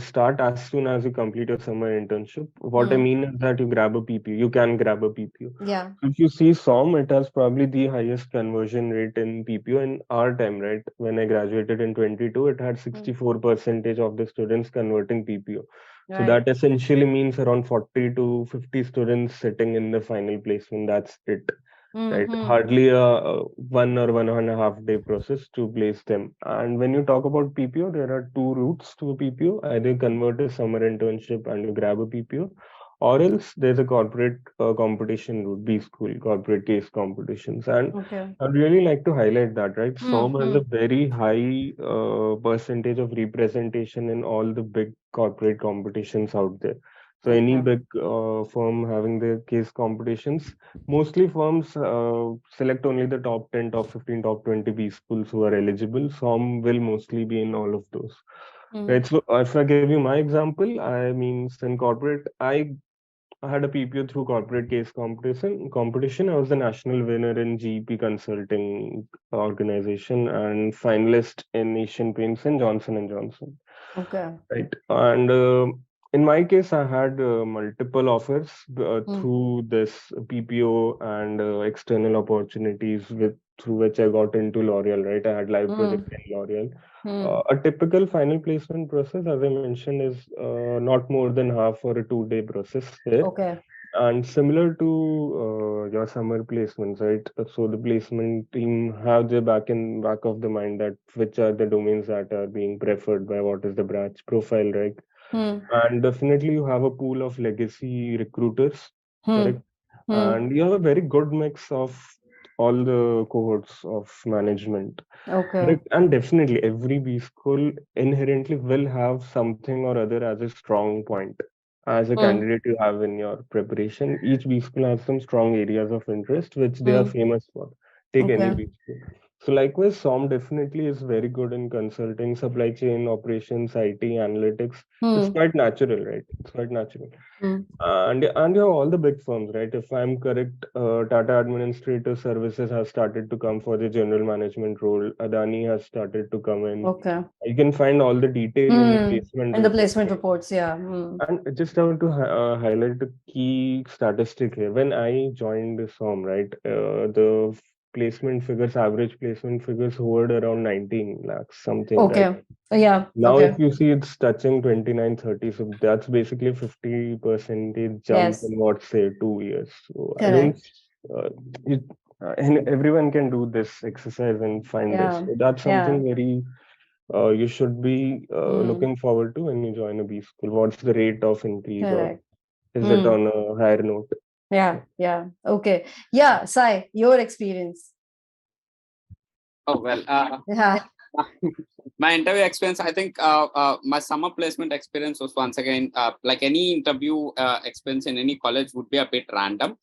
[SPEAKER 3] start as soon as you complete your summer internship. What I mean is that you grab a PPO. You can grab a PPO.
[SPEAKER 1] Yeah.
[SPEAKER 3] If you see SOM, it has probably the highest conversion rate in PPO in our time, right? When I graduated in 22, it had 64% of the students converting PPO. So that essentially means around 40 to 50 students sitting in the final placement. That's it, right? Hardly a 1 or 1.5 day process to place them. And when you talk about PPO, there are 2 routes to a PPO. Either convert a summer internship and you grab a PPO, or else there's a corporate competition route, B school, corporate case competitions. And
[SPEAKER 1] Okay.
[SPEAKER 3] I'd really like to highlight that, right? SOM has a
[SPEAKER 1] Mm.
[SPEAKER 3] very high percentage of representation in all the big corporate competitions out there. So any
[SPEAKER 1] Okay.
[SPEAKER 3] big firm having their case competitions, mostly firms select only the top 10, top 15, top 20 B schools who are eligible. SOM will mostly be in all of those. Right. So if I give you my example, I mean, in corporate, I had a PPO through corporate case competition. I was the national winner in GP consulting organization and finalist in Asian Paints and Johnson.
[SPEAKER 1] Okay.
[SPEAKER 3] Right. And in my case, I had multiple offers through this PPO and external opportunities through which I got into L'Oreal, right? I had live project in L'Oreal. A typical final placement process, as I mentioned, is not more than half or a 2-day process there.
[SPEAKER 1] Okay.
[SPEAKER 3] And similar to your summer placements, right? So the placement team have their back of the mind that which are the domains that are being preferred by what is the branch profile, right? And definitely you have a pool of legacy recruiters, correct? And you have a very good mix of all the cohorts of management.
[SPEAKER 1] Okay.
[SPEAKER 3] Correct. And definitely every B school inherently will have something or other as a strong point. As a candidate you have in your preparation, each B school has some strong areas of interest which they are famous for. Take any
[SPEAKER 1] Okay.
[SPEAKER 3] B school. So likewise, SOM definitely is very good in consulting, supply chain, operations, IT, analytics. It's quite natural, right? It's quite natural. And you have all the big firms, right? If I'm correct, Tata Administrator Services has started to come for the general management role. Adani has started to come in.
[SPEAKER 1] Okay.
[SPEAKER 3] You can find all the detail in the placement
[SPEAKER 1] In the
[SPEAKER 3] report.
[SPEAKER 1] placement reports, yeah.
[SPEAKER 3] And just want to highlight the key statistic here. When I joined the SOM, right, the placement figures, average placement figures hovered around 19 lakhs, something, right?
[SPEAKER 1] Okay. Yeah.
[SPEAKER 3] Now,
[SPEAKER 1] Okay.
[SPEAKER 3] if you see it's touching 29, 30, so that's basically 50% jump
[SPEAKER 1] Yes.
[SPEAKER 3] in what, say, 2 years. So I don't,
[SPEAKER 1] Correct.
[SPEAKER 3] it, and everyone can do this exercise and find this.
[SPEAKER 1] Yeah.
[SPEAKER 3] So that's something very you should be looking forward to when you join a B school. What's the rate of increase, or
[SPEAKER 1] Correct.
[SPEAKER 3] is it on a higher note?
[SPEAKER 1] Yeah. Yeah. Okay. Yeah. Sai, your experience.
[SPEAKER 5] Oh, well,
[SPEAKER 1] Yeah.
[SPEAKER 5] my interview experience, I think my summer placement experience was once again, like any interview experience in any college would be a bit random.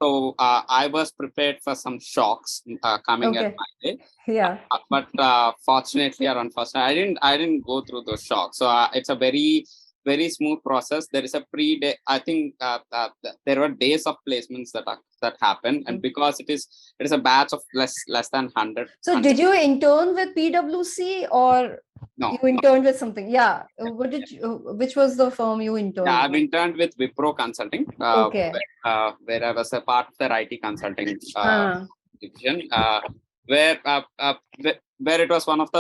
[SPEAKER 5] So I was prepared for some shocks coming at my way.
[SPEAKER 1] Yeah.
[SPEAKER 5] But fortunately or unfortunately, I didn't go through those shocks. So it's a very smooth process. There is a pre-day. I think there were days of placements that happen, and because it is a batch of less than 100.
[SPEAKER 1] So did you intern with PwC or
[SPEAKER 5] No,
[SPEAKER 1] you interned with something? Yeah. What did you, which was the firm you interned
[SPEAKER 5] yeah, I've
[SPEAKER 1] with?
[SPEAKER 5] interned with Wipro Consulting,
[SPEAKER 1] Okay.
[SPEAKER 5] where I was a part of their IT consulting division, where it was one of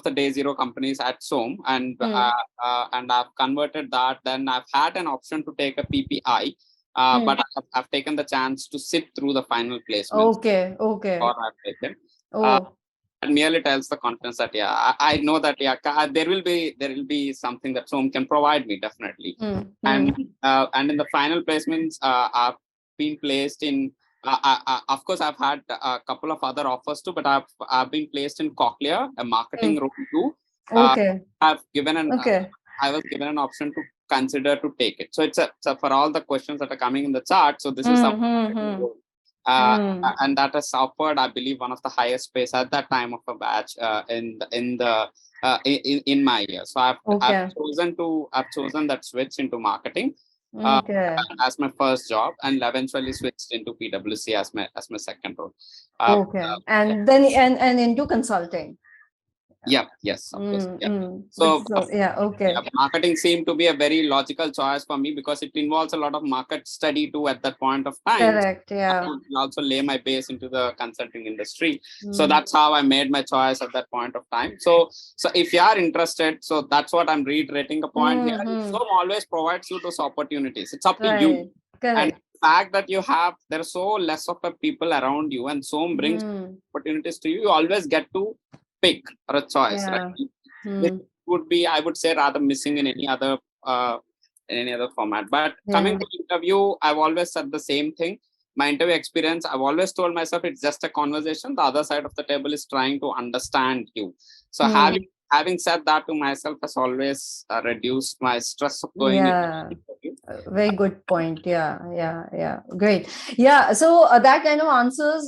[SPEAKER 5] the day zero companies at SOM, and I've converted that. Then I've had an option to take a PPI, but I've taken the chance to sit through the final placements.
[SPEAKER 1] Okay. Okay.
[SPEAKER 5] Or I've taken.
[SPEAKER 1] Oh.
[SPEAKER 5] It merely tells the confidence that I know that there will be something that SOM can provide me, definitely. And in the final placements, I've been placed in. Of course, I've had a couple of other offers too, but I've been placed in Cochlear, a marketing role too.
[SPEAKER 1] Okay.
[SPEAKER 5] I was given an option to consider to take it. So it's for all the questions that are coming in the chart. So this is something. And that is upward, I believe, one of the highest pays at that time of a batch in my year. So I've chosen that switch into marketing as my first job, and eventually switched into PwC as my second role.
[SPEAKER 1] And then and into consulting.
[SPEAKER 5] Yeah, yes, of course. So marketing seemed to be a very logical choice for me because it involves a lot of market study too at that point of time.
[SPEAKER 1] Correct. Yeah.
[SPEAKER 5] I will also lay my base into the consulting industry. So that's how I made my choice at that point of time. So if you are interested, so that's what I'm reiterating a point here. SOM always provides you those opportunities. It's up to you.
[SPEAKER 1] Correct.
[SPEAKER 5] And the fact that there are so less of people around you, and SOM brings opportunities to you, you always get to pick or a choice, right? This would be, I would say, rather missing in any other in any other format. But coming to interview, I've always said the same thing. My interview experience, I've always told myself it's just a conversation. The other side of the table is trying to understand you. So having said that to myself has always reduced my stress of going into interview.
[SPEAKER 1] Very good point. Yeah. Great. Yeah. So that kind of answers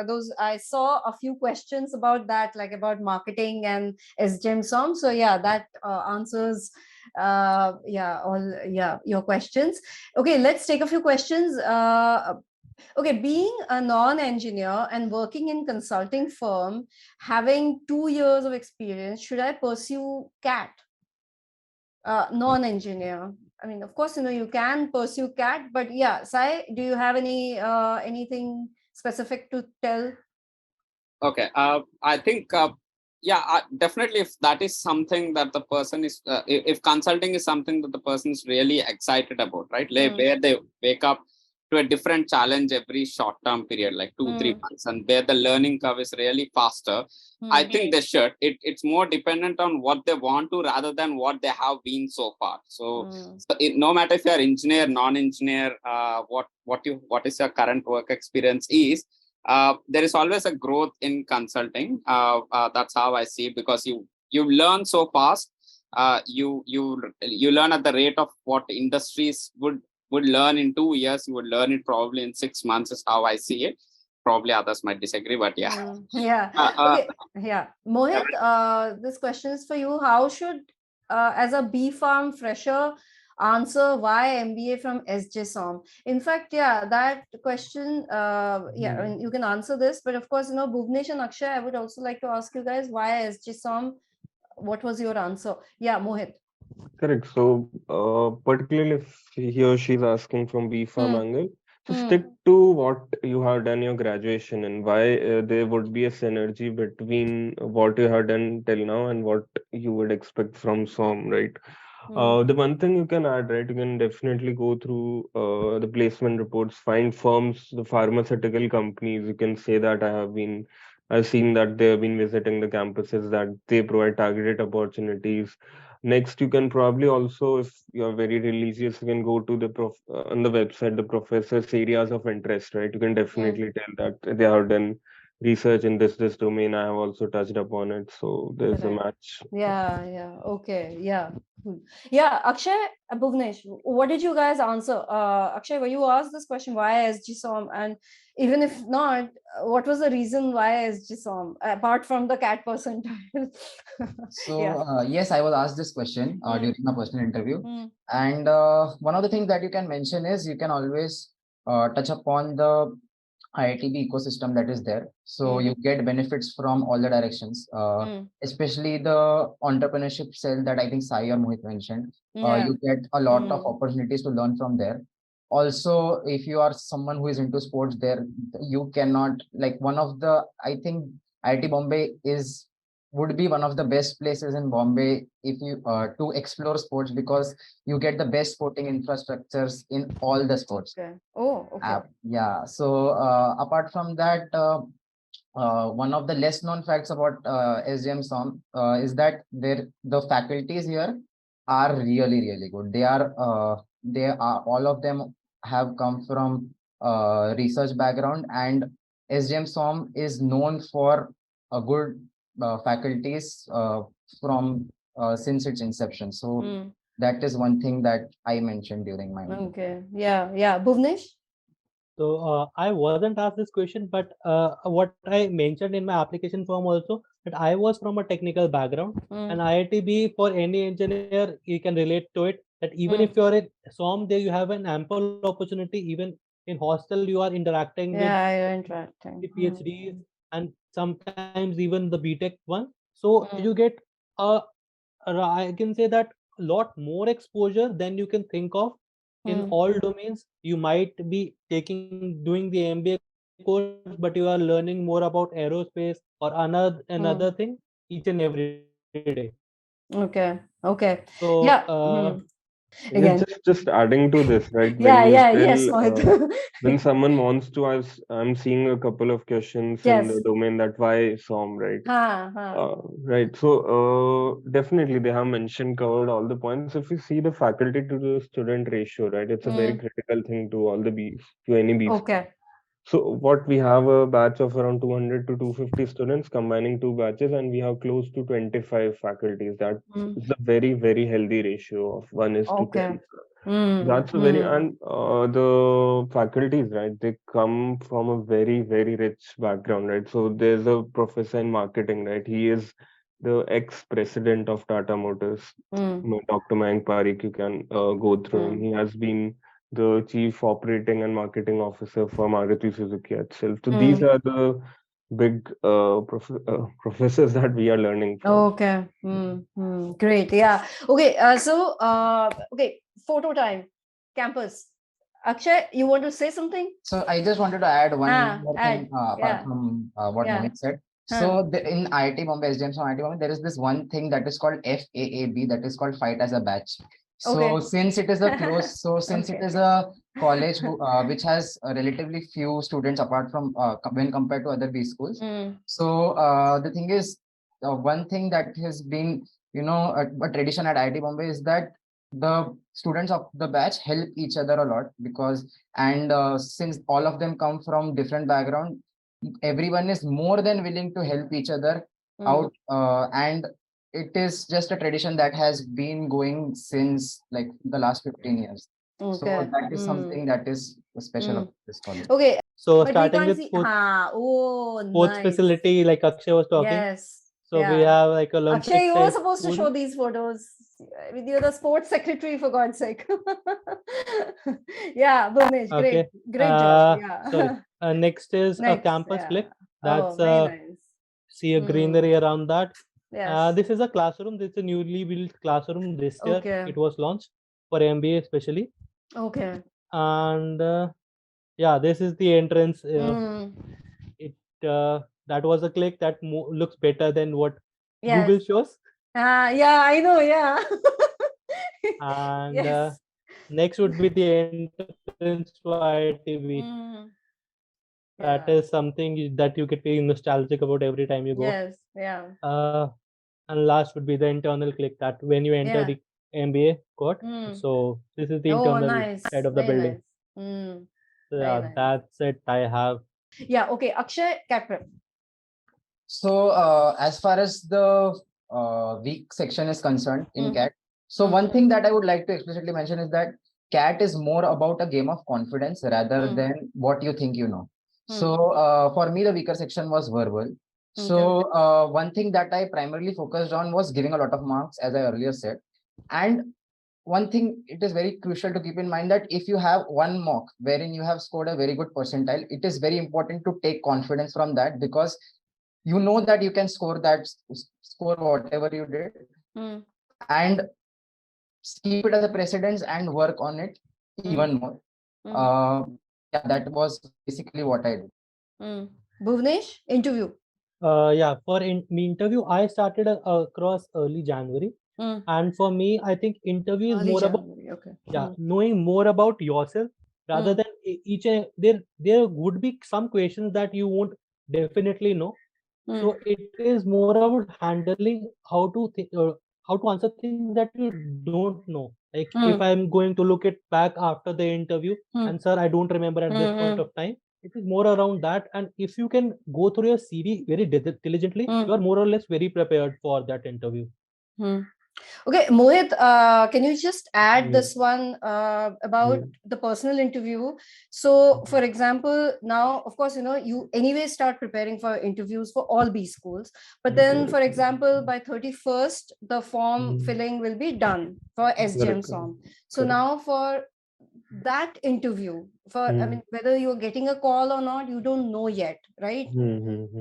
[SPEAKER 1] those. I saw a few questions about that, like about marketing and SJMSOM. So yeah, that answers your questions. Okay, let's take a few questions. Okay, being a non-engineer and working in consulting firm, having 2 years of experience, should I pursue CAT? Non-engineer. I mean, of course, you can pursue CAT, but yeah, Sai, do you have anything specific to tell?
[SPEAKER 5] Okay, I think definitely if that is something that the person is, if consulting is something that the person is really excited about, right? Where they wake up to a different challenge every short-term period, like 2-3 months, and where the learning curve is really faster. I think they should. It's more dependent on what they want to rather than what they have been so far. So no matter if you're engineer, non-engineer, what is your current work experience is, there is always a growth in consulting. That's how I see it, because you learn so fast. You learn at the rate of what industries would learn in 2 years. You would learn it probably in 6 months, is how I see it. Probably others might disagree, but yeah.
[SPEAKER 1] Okay. Mohit, this question is for you. How should, as a B Farm fresher, answer why MBA from SJSOM? In fact, that question, I mean, you can answer this, but of course, Bhuvnesh and Akshay, I would also like to ask you guys, why SJSOM? What was your answer? Yeah, Mohit.
[SPEAKER 3] Correct. So, particularly if he or she is asking from B Farm angle, so stick to what you have done your graduation and why there would be a synergy between what you have done till now and what you would expect from SOM, right? The one thing you can add, right? You can definitely go through the placement reports, find firms, the pharmaceutical companies. You can say that I've seen that they have been visiting the campuses, that they provide targeted opportunities. Next, you can probably also, if you're very religious, you can go to on the website, the professor's areas of interest, right? You can definitely tell that they have done research in this domain. I have also touched upon it. So there's a match.
[SPEAKER 1] Okay. Yeah, Akshay, Bhuvnesh, what did you guys answer? Akshay, were you asked this question, why SGSOM? And even if not, what was the reason why SGSOM, apart from the CAT percentile?
[SPEAKER 2] So yes, I was asked this question during my personal interview. And one of the things that you can mention is you can always touch upon the IITB ecosystem that is there. So you get benefits from all the directions, especially the entrepreneurship cell that I think Sai or Mohit mentioned. You get a lot of opportunities to learn from there. Also, if you are someone who is into sports, there you cannot, like, one of the, I think IIT Bombay would be one of the best places in Bombay if you to explore sports, because you get the best sporting infrastructures in all the sports. So apart from that, one of the less known facts about SJMSOM is that the faculties here are really good. They are all of them have come from research background, and SJMSOM is known for a good faculties from since its inception. So that is one thing that I mentioned during my
[SPEAKER 1] Bhuvnesh.
[SPEAKER 4] So I wasn't asked this question, but what I mentioned in my application form also, that I was from a technical background, and IITB, for any engineer, you can relate to it, that even if you're in SOM, there you have an ample opportunity. Even in hostel, you are interacting with the PhDs and sometimes even the BTech one. So you get I can say that a lot more exposure than you can think of in all domains. You might be doing the MBA course, but you are learning more about aerospace or another thing each and every day.
[SPEAKER 1] Okay.
[SPEAKER 4] So
[SPEAKER 1] Again.
[SPEAKER 3] Just adding to this, right?
[SPEAKER 1] Yes, Mohit.
[SPEAKER 3] When someone wants to ask, I'm seeing a couple of questions in the domain that why SOM, right? Right. So definitely they have covered all the points. If you see the faculty to the student ratio, right, it's a very critical thing to all the to any B.
[SPEAKER 1] Okay.
[SPEAKER 3] So what we have a batch of around 200 to 250 students combining two batches, and we have close to 25 faculties. That is a very, very healthy ratio of 1:10. That's a very, and the faculties, right, they come from a very, very rich background, right? So there's a professor in marketing, right? He is the ex-president of Tata Motors, Dr. Mayank Parikh. You can go through him. He has been the chief operating and marketing officer for Maruti Suzuki itself. So these are the big professors that we are learning from.
[SPEAKER 1] Okay. Great. Yeah. Okay. Okay. Photo time. Campus. Akshay, you want to say something?
[SPEAKER 2] So I just wanted to add one more thing apart from what Mohit said. So in IIT Bombay, SJMSOM-IIT Bombay, there is this one thing that is called FAAB, that is called Fight as a Batch. So since it is a it is a college which has relatively few students apart from when compared to other B schools. So the thing is, one thing that has been, a tradition at IIT Bombay is that the students of the batch help each other a lot because, and since all of them come from different background, everyone is more than willing to help each other out, and it is just a tradition that has been going since like the last 15 years. So that is something that is special of this college.
[SPEAKER 1] Okay.
[SPEAKER 4] So starting with sports facility, like Akshay was talking.
[SPEAKER 1] Yes.
[SPEAKER 4] So we have like a Olympic.
[SPEAKER 1] Akshay, you were supposed to show these photos. You're the sports secretary, for God's sake. Yeah, Bhuvnesh, great job. Yeah.
[SPEAKER 4] So next is a campus flick. That's
[SPEAKER 1] very nice.
[SPEAKER 4] See a greenery around that.
[SPEAKER 1] Yes.
[SPEAKER 4] This is a classroom. This is a newly built classroom this year. It was launched for MBA especially.
[SPEAKER 1] Okay.
[SPEAKER 4] And yeah, this is the entrance. That was a click that looks better than what Google shows.
[SPEAKER 1] Yeah, I know. Yeah.
[SPEAKER 4] And next would be the entrance to IITB. That is something that you get very nostalgic about every time you go.
[SPEAKER 1] Yes. Yeah.
[SPEAKER 4] And last would be the internal click, that when you enter the MBA court. So this is the internal side of the building. So yeah, that's it. I have.
[SPEAKER 1] Yeah. Okay. Akshay, CAT.
[SPEAKER 2] So as far as the weak section is concerned in CAT, so one thing that I would like to explicitly mention is that CAT is more about a game of confidence rather than what you think you know. So for me, the weaker section was verbal. So one thing that I primarily focused on was giving a lot of marks, as I earlier said. And one thing, it is very crucial to keep in mind that if you have one mock wherein you have scored a very good percentile, it is very important to take confidence from that, because you know that you can score whatever you did, and keep it as a precedence and work on it even more. Yeah, that was basically what I did.
[SPEAKER 1] Bhuvnesh, interview.
[SPEAKER 4] Yeah, for me interview, I started across early January. And for me, I think interview is more about knowing more about yourself rather than each and there would be some questions that you won't definitely know. So it is more about handling how to answer things that you don't know. Like if I'm going to look it back after the interview and sir, I don't remember at this point of time. It is more around that, and if you can go through your CV very diligently, you are more or less very prepared for that interview.
[SPEAKER 1] Okay, Mohit, can you just add this one about the personal interview? So, for example, now, of course, you anyway start preparing for interviews for all B schools. But then, for example, by 31st, the form filling will be done for SJMSOM. So now for that interview, I mean, whether you're getting a call or not, you don't know yet, right?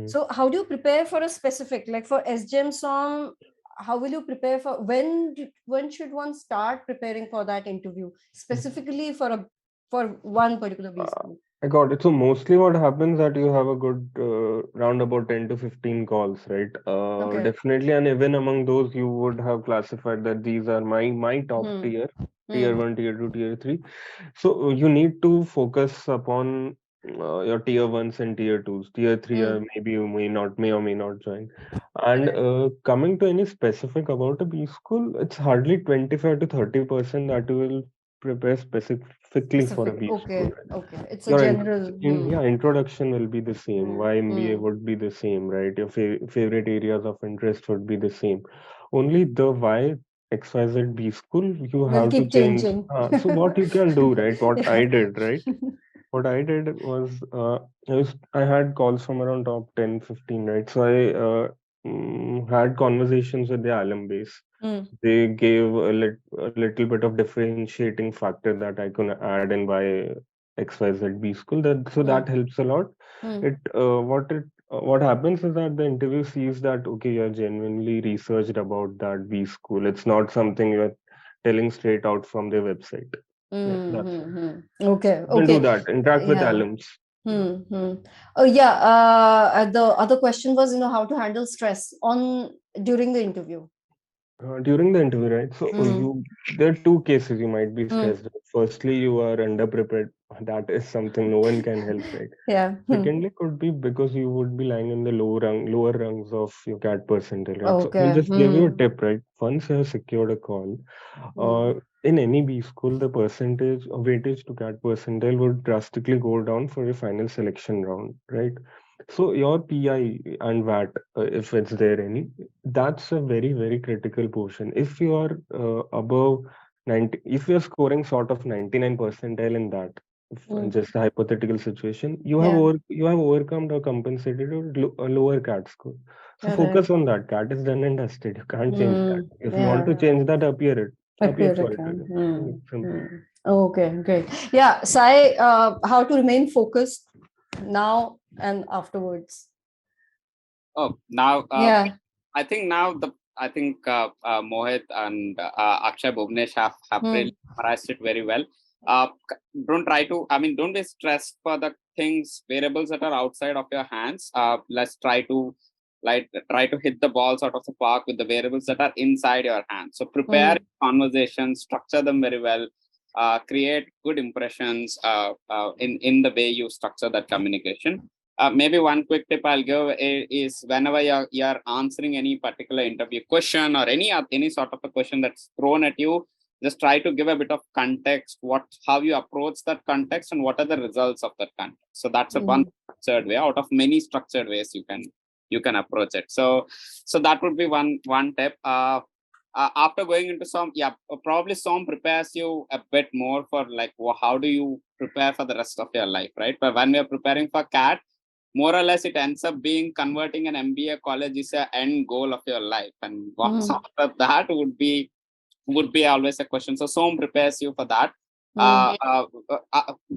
[SPEAKER 1] So how do you prepare for a specific, like for SJMSOM, how will you prepare for when should one start preparing for that interview specifically for one particular B school?
[SPEAKER 3] I got it. So mostly what happens that you have a good round about 10 to 15 calls, right? Definitely, and even among those you would have classified that these are my top tier. tier 1, tier 2, tier 3. So you need to focus upon your tier 1s and tier 2s. Tier 3 maybe you may or may not join. And coming to any specific about a B school, it's hardly 25 to 30% that you will prepare specifically for a B school.
[SPEAKER 1] Okay. It's a
[SPEAKER 3] Your
[SPEAKER 1] general.
[SPEAKER 3] introduction will be the same. Why MBA would be the same, right? Your favorite areas of interest would be the same. Only the why XYZ B school you
[SPEAKER 1] Will
[SPEAKER 3] have to
[SPEAKER 1] keep
[SPEAKER 3] change.
[SPEAKER 1] changing.
[SPEAKER 3] So what you can do, right? What I
[SPEAKER 1] Yeah.
[SPEAKER 3] did, right? What I did was I had calls from around top 10, 15, right? So I had conversations with the alum base. They gave a little bit of differentiating factor that I can add in by XYZ school. That helps a lot. What happens is that the interview sees that okay, you're genuinely researched about that B school. It's not something you're telling straight out from their website. Yeah, that's it.
[SPEAKER 1] Okay.
[SPEAKER 3] You can do that. Interact with alums.
[SPEAKER 1] Oh yeah. The other question was, how to handle stress during the interview.
[SPEAKER 3] During the interview, right? So there are two cases you might be stressed. Firstly, you are underprepared. That is something no one can help, right?
[SPEAKER 1] Yeah.
[SPEAKER 3] Secondly, could be because you would be lying in the lower rungs of your CAT percentile, right? So
[SPEAKER 1] Okay.
[SPEAKER 3] we'll just give you a tip, right? Once you have secured a call, in any B school, the percentage or weightage to CAT percentile would drastically go down for your final selection round, right? So your PI and VAT, if it's there any, that's a very, very critical portion. If you are above 90, if you're scoring sort of 99 percentile in that, just a hypothetical situation, you have overcome or compensated a lower CAT score. So focus on that. CAT is done and dusted. You can't change that. If you want to change that, appear for it.
[SPEAKER 1] Okay, great. Yeah, Sai, how to remain focused now and afterwards?
[SPEAKER 5] Oh, now
[SPEAKER 1] Yeah.
[SPEAKER 5] I think Mohit and Akshay, Bhuvnesh have really summarized it very well. Don't be stressed for the variables that are outside of your hands. Let's try to hit the balls out of the park with the variables that are inside your hands. So prepare conversations, structure them very well, create good impressions in the way you structure that communication. Maybe one quick tip I'll give is whenever you're answering any particular interview question or any sort of a question that's thrown at you, just try to give a bit of context, how you approach that context and what are the results of that context. So that's one structured way out of many structured ways you can approach it. So that would be one tip. After going into probably SOM prepares you a bit more for how do you prepare for the rest of your life, right? But when we're preparing for CAT, more or less it ends up being converting an MBA college is an end goal of your life, and what's after that would be always a question. So SOM prepares you for that.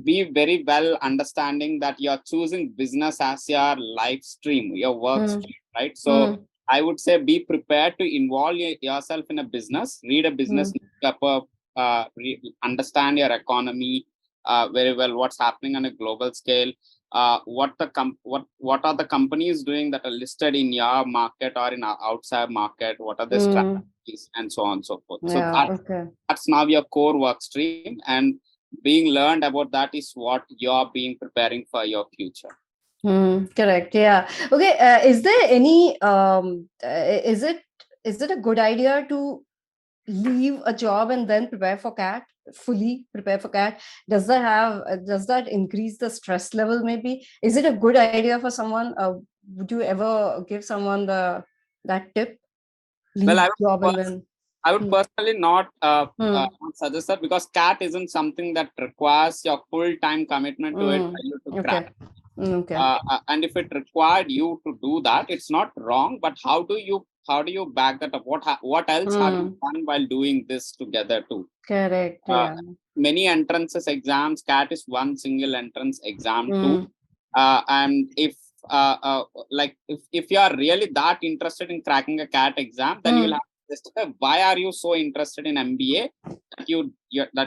[SPEAKER 5] Be very well understanding that you're choosing business as your life stream, your work stream, right? So I would say be prepared to involve yourself in a business, read a business newspaper, understand your economy very well, what's happening on a global scale, what are the companies doing that are listed in your market or in our outside market, what are the strategies, and so on and so forth. That's now your core work stream, and being learned about that is what you're being preparing for your future.
[SPEAKER 1] Correct. Yeah. Okay. Is there any is it a good idea to leave a job and then fully prepare for CAT? Does that increase the stress level? Maybe is it a good idea for someone? Would you ever give someone that tip? Leave
[SPEAKER 5] I would personally not suggest that, because CAT isn't something that requires your full-time commitment to it for you to crack. And if it required you to do that, it's not wrong. But how do you back that up? What else have you done while doing this together too?
[SPEAKER 1] Correct.
[SPEAKER 5] Many entrances exams, CAT is one single entrance exam too. And if you are really that interested in cracking a CAT exam, then you'll have to justify why are you so interested in MBA that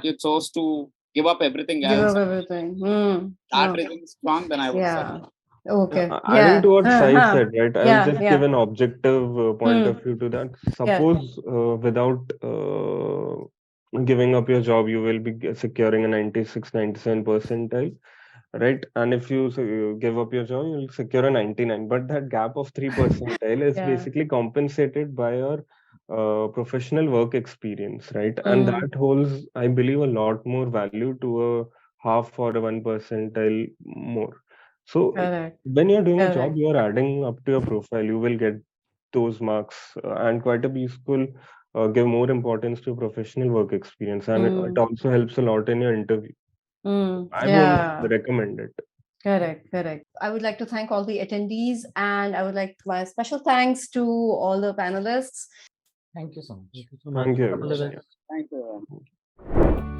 [SPEAKER 5] you chose to give up everything else. That reason is strong, then I would say.
[SPEAKER 1] Okay.
[SPEAKER 3] Adding to what Sai said, right? I'll just give an objective point of view to that. Suppose without giving up your job, you will be securing a 96, 97 percentile, right? And if you give up your job, you'll secure a 99. But that gap of 3 percentile is
[SPEAKER 1] Yeah.
[SPEAKER 3] basically compensated by your professional work experience, right? And that holds, I believe, a lot more value to a half or a 1 percentile more. So
[SPEAKER 1] Correct.
[SPEAKER 3] when you're doing a job,
[SPEAKER 1] Correct.
[SPEAKER 3] you are adding up to your profile. You will get those marks, and quite a few school give more importance to professional work experience, and it also helps a lot in your interview. I
[SPEAKER 1] Yeah.
[SPEAKER 3] would recommend it.
[SPEAKER 1] Correct, correct. I would like to thank all the attendees, and I would like my special thanks to all the panelists.
[SPEAKER 2] Thank you so much.
[SPEAKER 4] Thank you so much.
[SPEAKER 3] Thank you,
[SPEAKER 4] All the
[SPEAKER 3] everyone.
[SPEAKER 4] best.
[SPEAKER 5] Thank you.